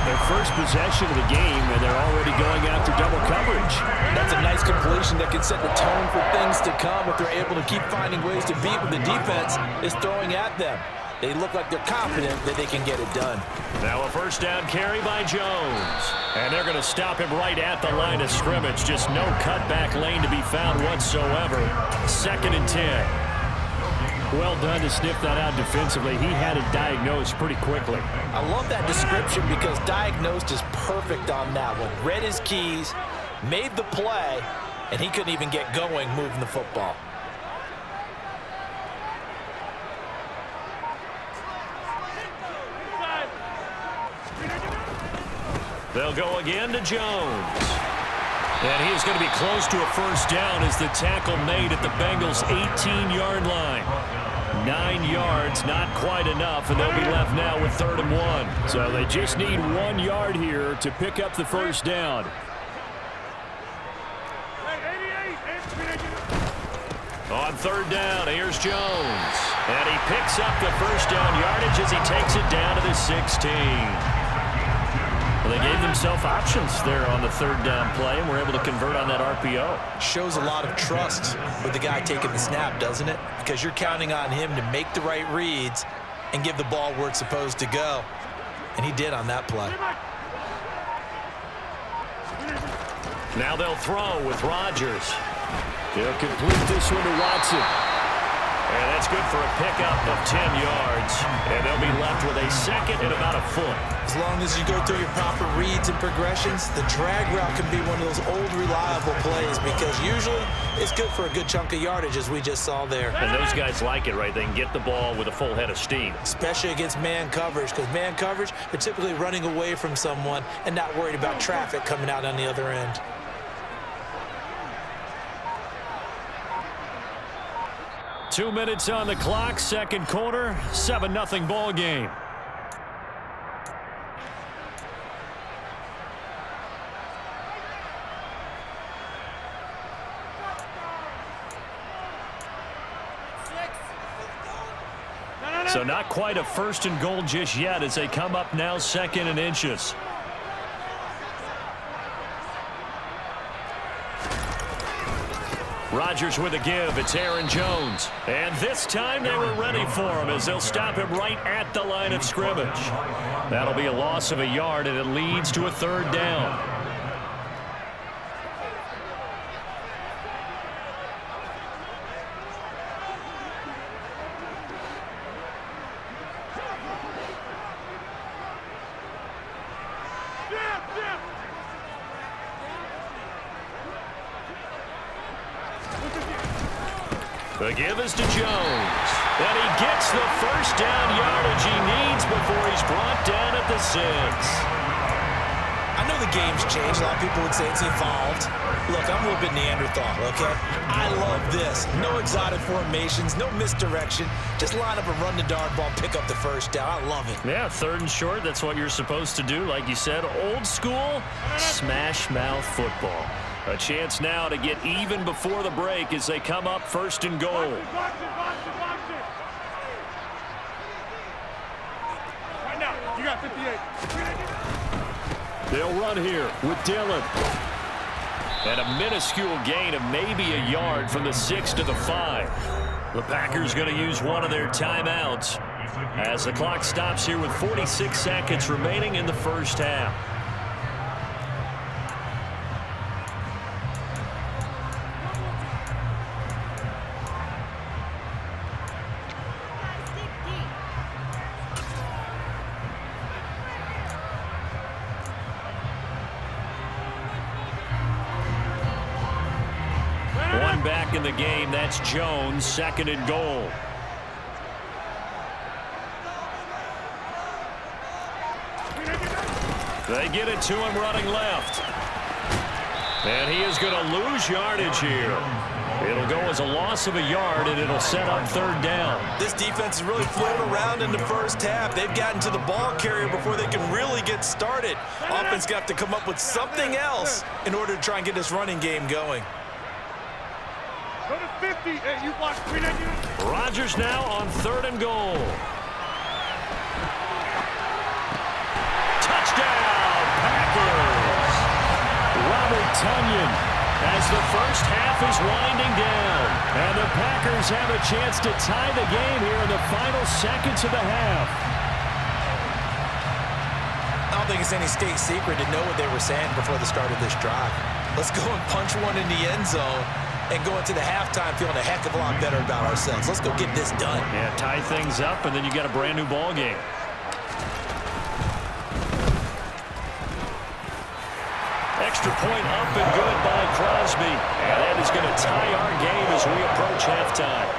Their first possession of the game, and they're already going after double coverage. That's a nice completion that can set the tone for things to come if they're able to keep finding ways to beat what the defense is throwing at them. They look like they're confident that they can get it done. Now a first down carry by Jones. And they're going to stop him right at the line of scrimmage. Just no cutback lane to be found whatsoever. 2nd and 10. Well done to sniff that out defensively. He had it diagnosed pretty quickly. I love that description because diagnosed is perfect on that one. Read his keys, made the play, and he couldn't even get going moving the football. They'll go again to Jones. And he is going to be close to a first down as the tackle made at the Bengals' 18-yard line. 9 yards, not quite enough, and they'll be left now with 3rd and 1. So they just need 1 yard here to pick up the first down. On 3rd down, here's Jones. And he picks up the first down yardage as he takes it down to the 16. Well, they gave themselves options there on the 3rd down play, and were able to convert on that RPO. Shows a lot of trust with the guy taking the snap, doesn't it? Because you're counting on him to make the right reads and give the ball where it's supposed to go. And he did on that play. Now they'll throw with Rodgers. He'll complete this one to Watson. And that's good for a pickup of 10 yards. And they'll be left with a 2nd and about a foot. As long as you go through your proper reads and progressions, the drag route can be one of those old reliable plays because usually it's good for a good chunk of yardage as we just saw there. And those guys like it, right? They can get the ball with a full head of steam. Especially against man coverage, because man coverage, they're typically running away from someone and not worried about traffic coming out on the other end. Two minutes on the clock, 2nd quarter, 7-0 ball game. So not quite a 1st and goal just yet as they come up now 2nd and inches. Rodgers with a give. It's Aaron Jones. And this time they were ready for him as they'll stop him right at the line of scrimmage. That'll be a loss of a yard, and it leads to a 3rd down. The give is to Jones. And he gets the first down yardage he needs before he's brought down at the 6. I know the game's changed. A lot of people would say it's evolved. Look, I'm a little bit Neanderthal, okay? I love this. No exotic formations, no misdirection. Just line up and run the darn ball, pick up the first down. I love it. Yeah, 3rd and short, that's what you're supposed to do. Like you said, old school, smash mouth football. A chance now to get even before the break as they come up 1st and goal. Box it. Right now, you got 58. They'll run here with Dillon. And a minuscule gain of maybe a yard from the 6 to the 5. The Packers going to use one of their timeouts as the clock stops here with 46 seconds remaining in the first half. Back in the game, that's Jones, 2nd and goal. They get it to him running left. And he is going to lose yardage here. It'll go as a loss of a yard, and it'll set up 3rd down. This defense is really floating around in the first half. They've gotten to the ball carrier before they can really get started. Offense got to come up with something else in order to try and get this running game going. Go to 50. Hey, you block 3 negative. Rodgers now on 3rd and goal. Touchdown, Packers! Robert Tonyan as the first half is winding down. And the Packers have a chance to tie the game here in the final seconds of the half. I don't think it's any state secret to know what they were saying before the start of this drive. Let's go and punch one in the end zone and go into the halftime feeling a heck of a lot better about ourselves. Let's go get this done. Yeah, tie things up, and then you got a brand new ball game. Extra point up and good by Crosby. And that is going to tie our game as we approach halftime.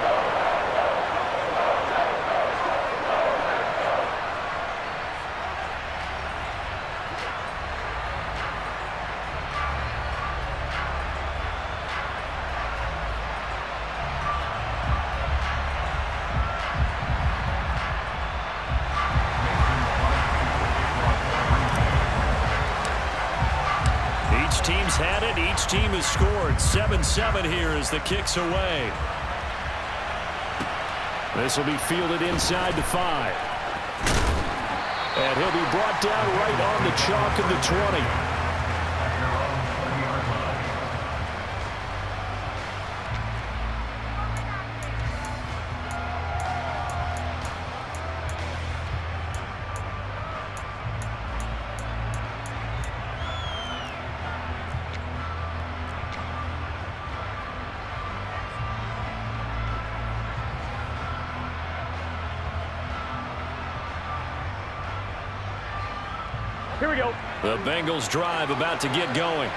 Team's had it. Each team has scored. 7-7 here as the kick's away. This will be fielded inside the 5. And he'll be brought down right on the chalk of the 20. Here we go. The Bengals drive about to get going.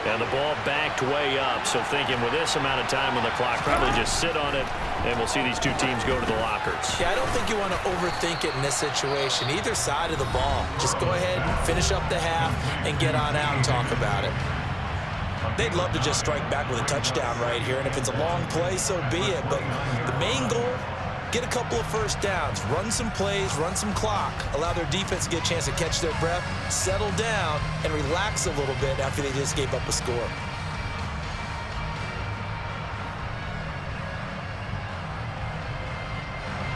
And the ball backed way up. So thinking with this amount of time on the clock, probably just sit on it, and we'll see these two teams go to the lockers. Yeah, I don't think you want to overthink it in this situation. Either side of the ball. Just go ahead and finish up the half and get on out and talk about it. They'd love to just strike back with a touchdown right here, and if it's a long play, so be it. But the main goal, get a couple of first downs, run some plays, run some clock, allow their defense to get a chance to catch their breath, settle down, and relax a little bit after they just gave up a score.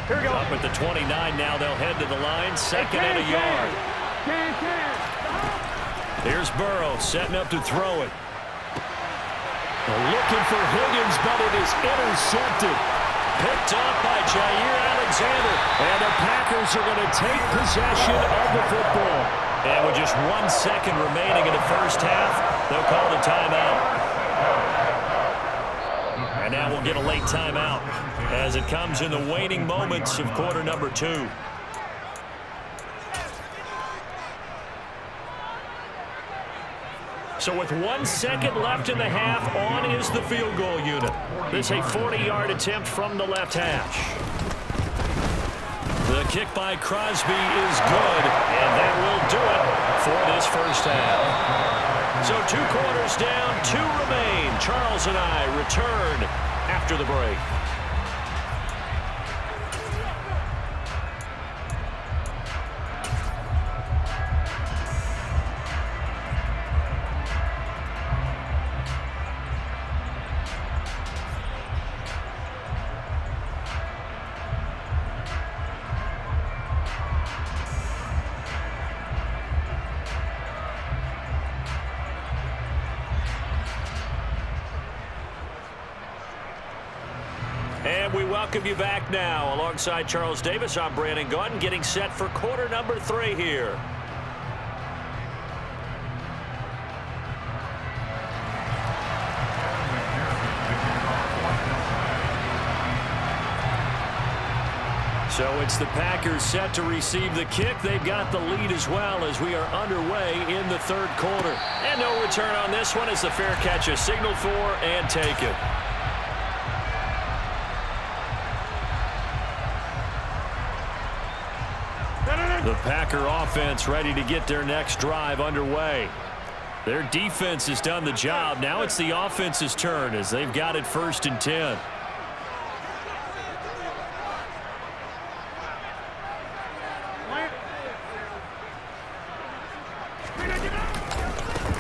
Here we go. Up at the 29 now. They'll head to the line. Second and a yard. Here's Burrow setting up to throw it. Looking for Higgins, but it is intercepted. Picked up by Jair Alexander. And the Packers are going to take possession of the football. And with just 1 second remaining in the first half, they'll call the timeout. And now we'll get a late timeout as it comes in the waning moments of quarter number 2. So with 1 second left in the half, on is the field goal unit. This is a 40-yard attempt from the left hash. The kick by Crosby is good, and that will do it for this first half. So 2 quarters down, 2 remain. Charles and I return after the break. And we welcome you back now. Alongside Charles Davis, I'm Brandon Gunn, getting set for quarter number 3 here. So it's the Packers set to receive the kick. They've got the lead as well as we are underway in the 3rd quarter. And no return on this one as the fair catch is signaled for and taken. The Packer offense ready to get their next drive underway. Their defense has done the job. Now it's the offense's turn as they've got it 1st and 10.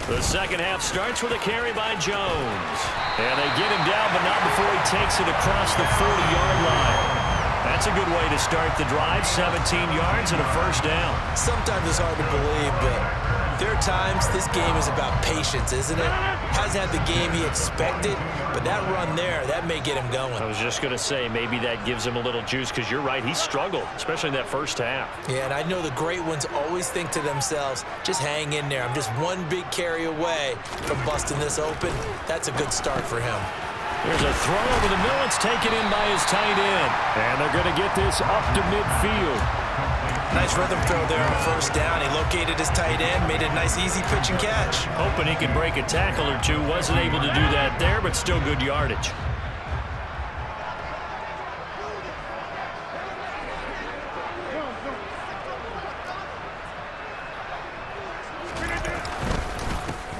The second second half starts with a carry by Jones. And they get him down, but not before he takes it across the 40-yard line. That's a good way to start the drive. 17 yards and a first down. Sometimes it's hard to believe, but there are times this game is about patience, isn't it? Hasn't had the game he expected, but that run there, that may get him going. I was just going to say, maybe that gives him a little juice, because you're right, he struggled, especially in that first half. Yeah, and I know the great ones always think to themselves, just hang in there. I'm just one big carry away from busting this open. That's a good start for him. There's a throw over the middle. It's taken in by his tight end. And they're going to get this up to midfield. Nice rhythm throw there on first down. He located his tight end, made a nice easy pitch and catch. Hoping he could break a tackle or two. Wasn't able to do that there, but still good yardage.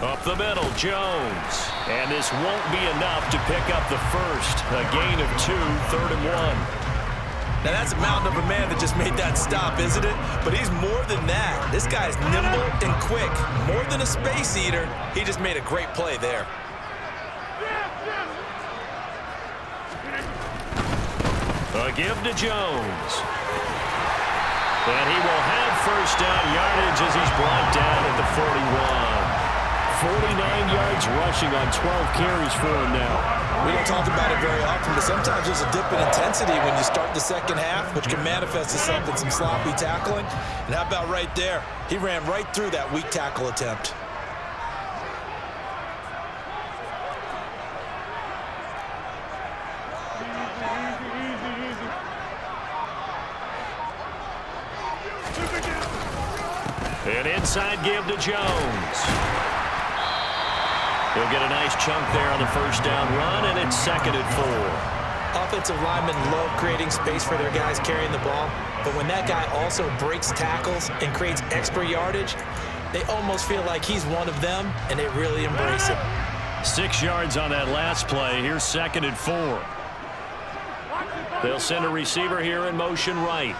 Up the middle, Jones. And this won't be enough to pick up the first. A gain of 2, 3rd and 1. Now that's a mountain of a man that just made that stop, isn't it? But he's more than that. This guy's nimble and quick. More than a space eater. He just made a great play there. A give to Jones. And he will have first down yardage as he's brought down at the 41. 49 yards rushing on 12 carries for him now. We don't talk about it very often, but sometimes there's a dip in intensity when you start the second half, which can manifest itself in some sloppy tackling. And how about right there? He ran right through that weak tackle attempt. An inside give to Jones. He'll get a nice chunk there on the first down run, and it's 2nd and 4. Offensive linemen love creating space for their guys carrying the ball, but when that guy also breaks tackles and creates extra yardage, they almost feel like he's one of them, and they really embrace it. 6 yards on that last play. Here's 2nd and 4. They'll send a receiver here in motion right.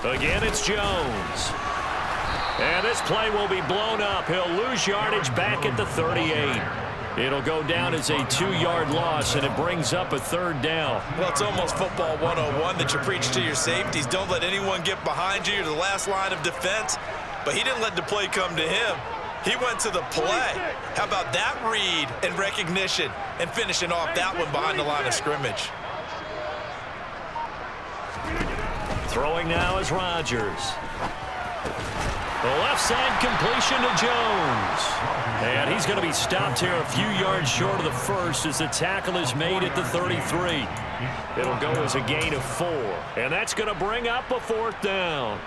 Again, it's Jones. And this play will be blown up. He'll lose yardage back at the 38. It'll go down as a 2-yard loss, and it brings up a 3rd down. Well, it's almost football 101 that you preach to your safeties. Don't let anyone get behind you. You're the last line of defense. But he didn't let the play come to him. He went to the play. How about that read and recognition and finishing off that one behind the line of scrimmage? Throwing now is Rodgers. The left side completion to Jones. And he's going to be stopped here a few yards short of the first as the tackle is made at the 33. It'll go as a gain of 4. And that's going to bring up a 4th down.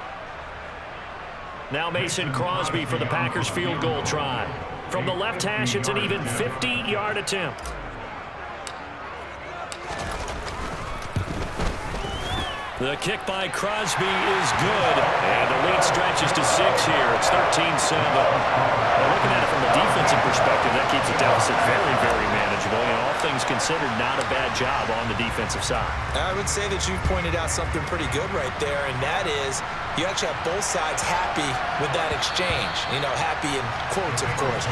Now Mason Crosby for the Packers field goal try. From the left hash, it's an even 50-yard attempt. The kick by Crosby is good. And the lead stretches to 6 here. It's 13-7. Looking at it from a defensive perspective, that keeps the deficit very, very manageable. And all things considered, not a bad job on the defensive side. I would say that you pointed out something pretty good right there, and that is you actually have both sides happy with that exchange. You know, happy in quotes, of course.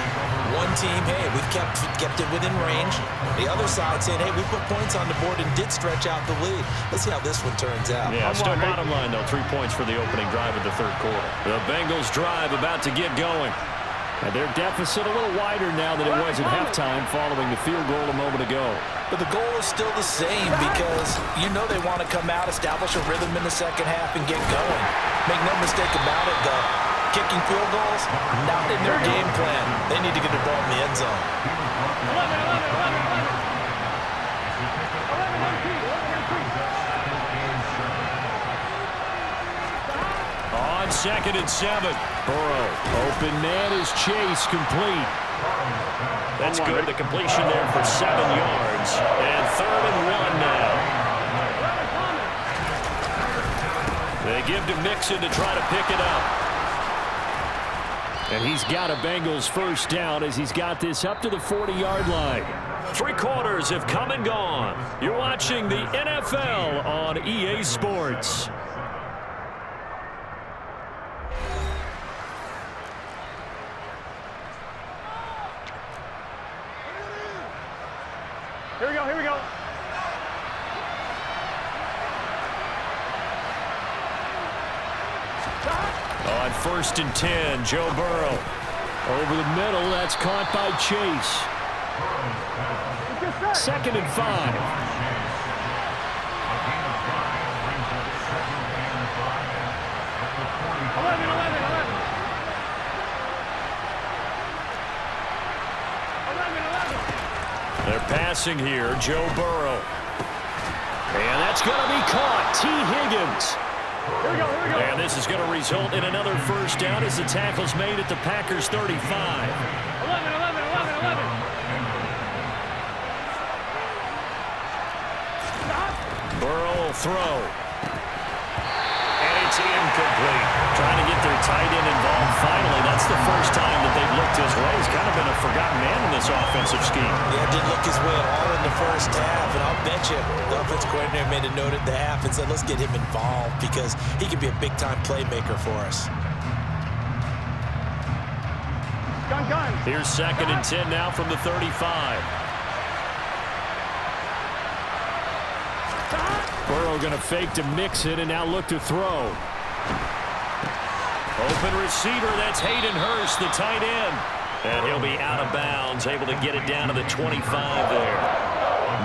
One team, hey, we've kept it within range. The other side saying, hey, we put points on the board and did stretch out the lead. Let's see how this one turns out. Yeah, still bottom line, though. 3 points for the opening drive of the 3rd quarter. The Bengals drive about to get going. And their deficit a little wider now than it was at halftime following the field goal a moment ago. But the goal is still the same because you know they want to come out, establish a rhythm in the second half, and get going. Make no mistake about it, though. Kicking field goals, not in their game plan. They need to get the ball in the end zone. On 2nd and 7. Burrow. Open man is Chase complete. That's good. The completion there for 7 yards. And 3rd and 1 now. They give to Mixon to try to pick it up. And he's got a Bengals first down as he's got this up to the 40-yard line. 3 quarters have come and gone. You're watching the NFL on EA Sports. 1st and 10. Joe Burrow. Over the middle, that's caught by Chase. 2nd and 5. They're passing here, Joe Burrow. And that's going to be caught. T. Higgins. Here we go. And this is going to result in another 1st down as the tackle's made at the Packers' 35. 11. Burrow will throw. And it's incomplete. Trying to get their tight end involved finally. That's the first time that they've looked his way. He's kind of been a forgotten man in this offensive scheme. Yeah, didn't look his way at all in the first half, and I'll bet you the offensive coordinator made a note at the half and said, let's get him involved because he can be a big-time playmaker for us. Gun. Here's 2nd and 10 now from the 35. Burrow going to fake to mix it and now look to throw. Open receiver, that's Hayden Hurst, the tight end. And he'll be out of bounds, able to get it down to the 25 there.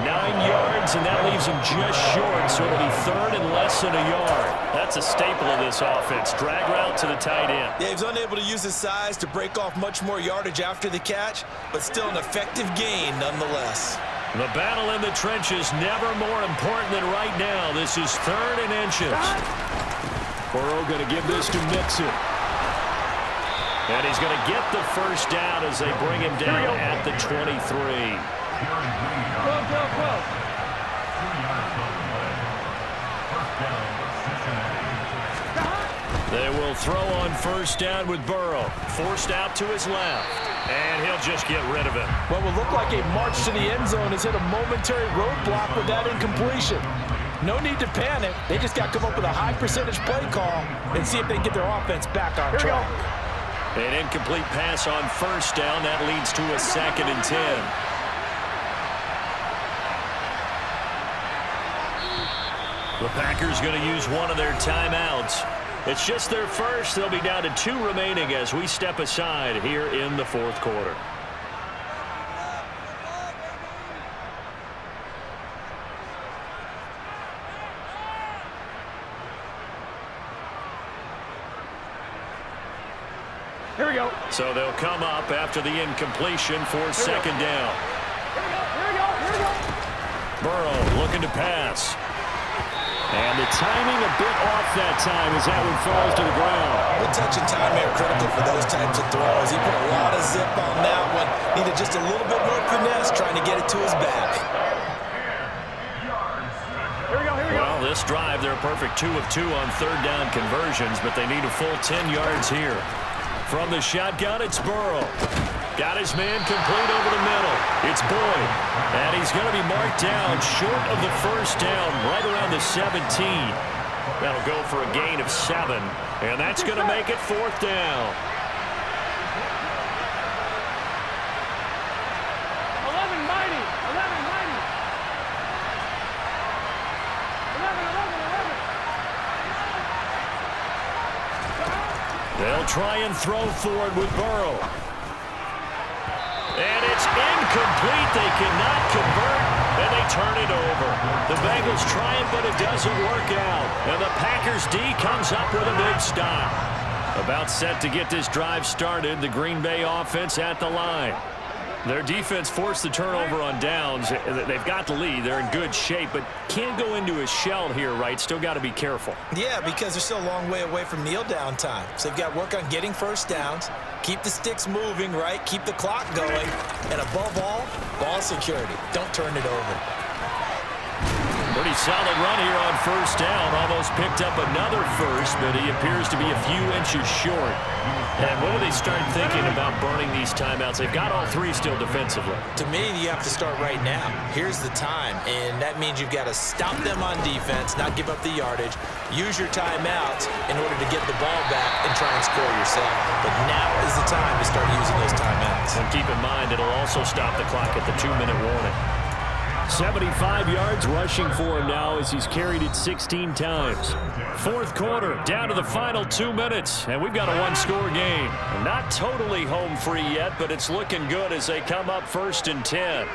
9 yards, and that leaves him just short, so it'll be 3rd and less than a yard. That's a staple of this offense. Drag route to the tight end. Yeah, he was unable to use his size to break off much more yardage after the catch, but still an effective gain nonetheless. The battle in the trenches never more important than right now. This is 3rd and inches. Burrow going to give this to Mixon. And he's going to get the 1st down as they bring him down at the 23. They will throw on 1st down with Burrow. Forced out to his left. And he'll just get rid of it. What will look like a march to the end zone has hit a momentary roadblock with that incompletion. No need to panic. They just got to come up with a high percentage play call and see if they can get their offense back on track. An incomplete pass on 1st down. That leads to a 2nd and 10. The Packers going to use one of their timeouts. It's just their first. They'll be down to 2 remaining as we step aside here in the 4th quarter. Here we go. So they'll come up after the incompletion for 2nd down. Here we go. Burrow looking to pass. And the timing a bit off that time as that one falls to the ground. The touch and time are critical for those types of throws. He put a lot of zip on that one. Needed just a little bit more finesse trying to get it to his back. Here we go. Well, this drive, they're a perfect 2 of 2 on 3rd down conversions, but they need a full 10 yards here. From the shotgun, it's Burrow. Got his man complete over the middle. It's Boyd. And he's going to be marked down short of the 1st down, right around the 17. That'll go for a gain of 7. And that's going to make it 4th down. 11 mighty. 11. They'll try and throw forward with Burrow. And it's incomplete. They cannot convert, and they turn it over. The Bengals try it, but it doesn't work out. And the Packers D comes up with a big stop. About set to get this drive started, the Green Bay offense at the line. Their defense forced the turnover on downs. They've got the lead. They're in good shape, but can't go into a shell here, right? Still got to be careful. Yeah, because they're still a long way away from kneel down time. So they've got to work on getting 1st downs, keep the sticks moving, right? Keep the clock going. And above all, ball security. Don't turn it over. Pretty solid run here on 1st down. Almost picked up another 1st, but he appears to be a few inches short. And when do they start thinking about burning these timeouts? They've got all 3 still defensively. To me, you have to start right now. Here's the time, and that means you've got to stop them on defense, not give up the yardage, use your timeouts in order to get the ball back and try and score yourself. But now is the time to start using those timeouts. And keep in mind, it'll also stop the clock at the 2-minute warning. 75 yards rushing for him now as he's carried it 16 times. Fourth quarter, down to the final 2 minutes, and we've got a one-score game. Not totally home free yet, but it's looking good as they come up 1st and 10.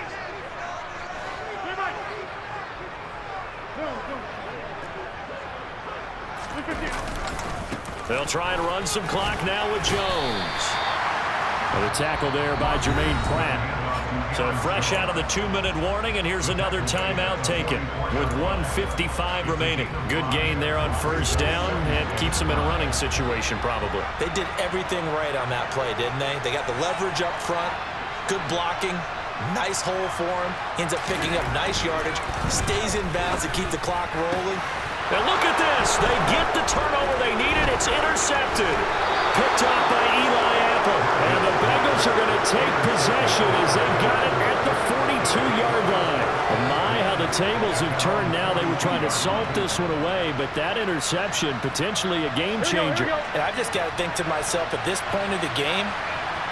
They'll try and run some clock now with Jones. And a tackle there by Jermaine Pratt. So fresh out of the 2-minute warning, and here's another timeout taken with 1:55 remaining. Good gain there on 1st down, and keeps them in a running situation probably. They did everything right on that play, didn't they? They got the leverage up front, good blocking, nice hole for him, ends up picking up nice yardage, stays in bounds to keep the clock rolling. And look at this. They get the turnover they needed. It's intercepted. Picked off by Eli Apple. And the Bengals are going to take possession as they've got it at the 42-yard line. And my, how the tables have turned now. They were trying to salt this one away, but that interception, potentially a game changer. And I've just got to think to myself, at this point of the game,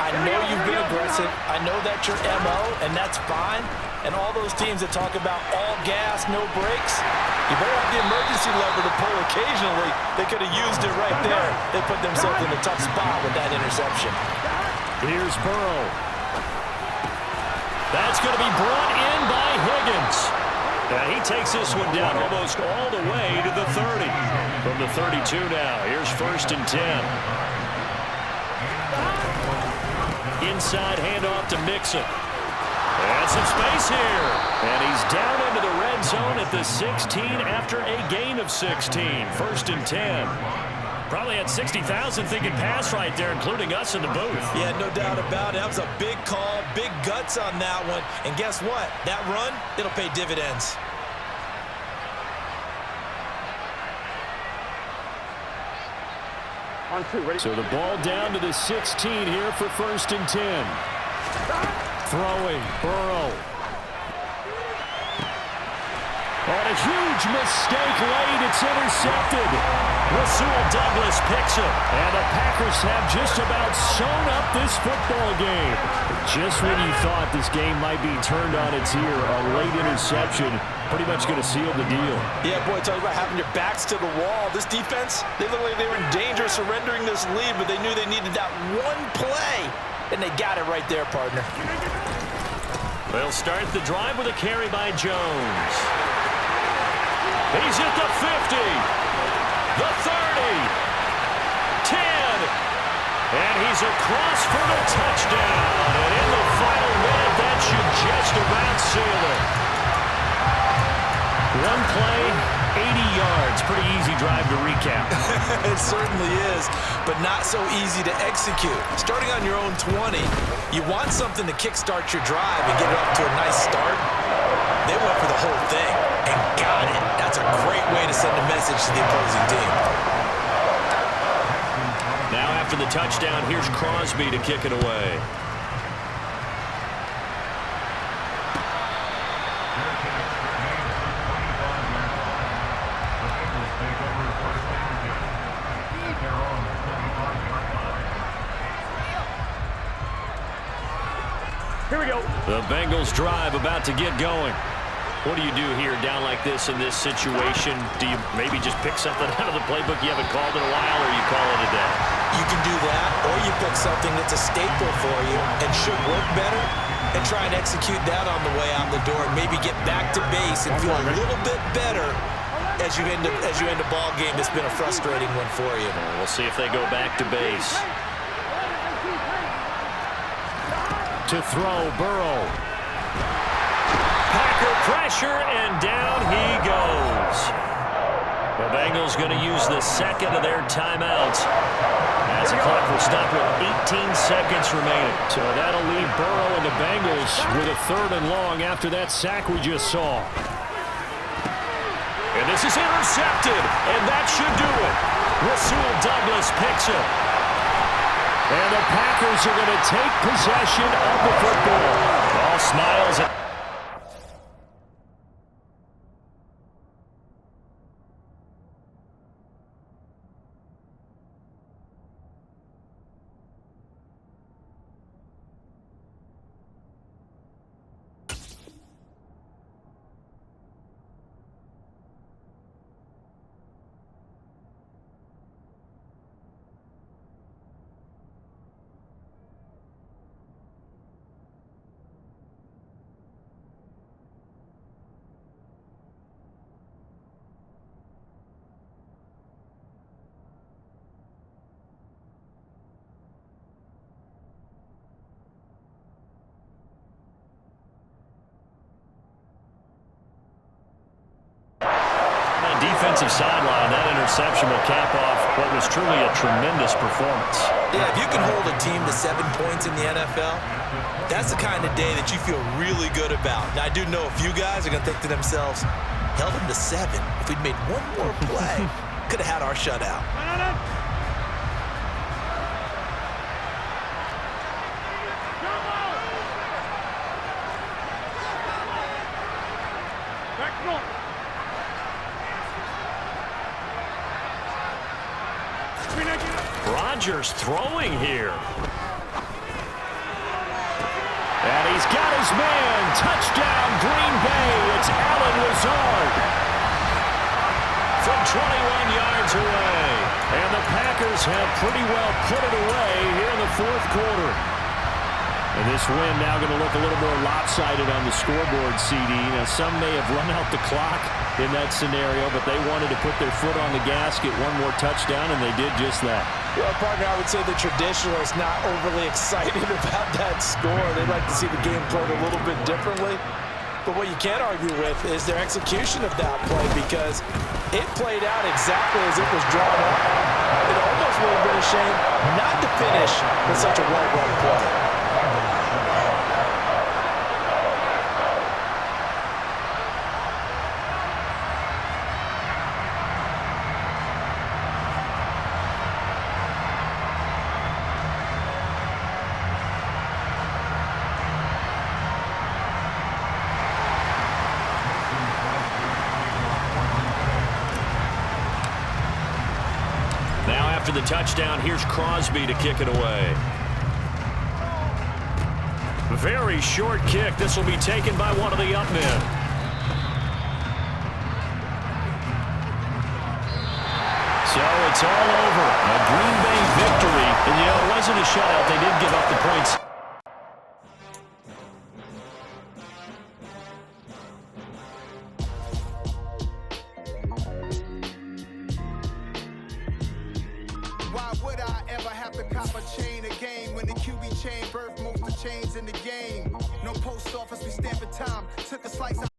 I know you've been aggressive. I know that's your MO, and that's fine. And all those teams that talk about all gas, no brakes, you better have the emergency lever to pull occasionally. They could have used it right there. They put themselves in a tough spot with that interception. Here's Burrow. That's going to be brought in by Higgins. And he takes this one down almost all the way to the 30. From the 32 now, here's 1st and 10. Inside handoff to Mixon. And some space here. And he's down into the red zone at the 16 after a gain of 16. 1st and 10. Probably had 60,000 thinking pass right there, including us in the booth. Yeah, no doubt about it. That was a big call, big guts on that one. And guess what? That run, it'll pay dividends. On 2, ready? So the ball down to the 16 here for 1st and 10. Throwing, Burrow. On a huge mistake late, it's intercepted. Rasul Douglas picks it. And the Packers have just about sewn up this football game. Just when you thought this game might be turned on its ear, a late interception pretty much going to seal the deal. Yeah, boy, talk about having your backs to the wall. This defense, they looked like they were in danger of surrendering this lead, but they knew they needed that one play. And they got it right there, partner. They'll start the drive with a carry by Jones. He's at the 50, the 30, 10, and he's across for the touchdown. And in the final minute, that should just about seal it. One play, 80 yards. Pretty easy drive to recap. It certainly is, but not so easy to execute. Starting on your own 20, you want something to kickstart your drive and get it off to a nice start. They went for the whole thing and got it. That's a great way to send a message to the opposing team. Now after the touchdown, here's Crosby to kick it away. Here we go. The Bengals drive about to get going. What do you do here down like this in this situation? Do you maybe just pick something out of the playbook you haven't called in a while, or you call it a day? You can do that, or you pick something that's a staple for you and should work better and try and execute that on the way out the door and maybe get back to base and feel a little bit better as you end a ball game that's been a frustrating one for you. We'll see if they go back to base. To throw, Burrow. Packer pressure, and down he goes. The Bengals going to use the second of their timeouts as the clock will stop with 18 seconds remaining. So that'll leave Burrow and the Bengals with a 3rd and long after that sack we just saw. And this is intercepted, and that should do it. Rasul Douglas picks it. And the Packers are going to take possession of the football. All smiles. defensive sideline. That interception will cap off what was truly a tremendous performance. Yeah, if you can hold a team to 7 points in the NFL, that's the kind of day that you feel really good about. Now, I do know a few guys are going to think to themselves, held them to 7. If we'd made one more play, could have had our shutout. Rodgers throwing here. And he's got his man. Touchdown, Green Bay. It's Allen Lazard. From 21 yards away. And the Packers have pretty well put it away here in the fourth quarter. And this win now going to look a little more lopsided on the scoreboard, CD. Now, some may have run out the clock in that scenario, but they wanted to put their foot on the gas, get one more touchdown, and they did just that. Well, partner, I would say the traditionalists not overly excited about that score. They'd like to see the game played a little bit differently. But what you can't argue with is their execution of that play, because it played out exactly as it was drawn up. It almost would have been a shame not to finish with such a well-run play. After the touchdown, here's Crosby to kick it away. Very short kick. This will be taken by one of the up men. So it's all over. A Green Bay victory. And, you know, it wasn't a shutout. They did give up the points. Why would I ever have to cop a chain again when the QB chain birthed most of the chains in the game? No post office, we stamping time. Took a slice out.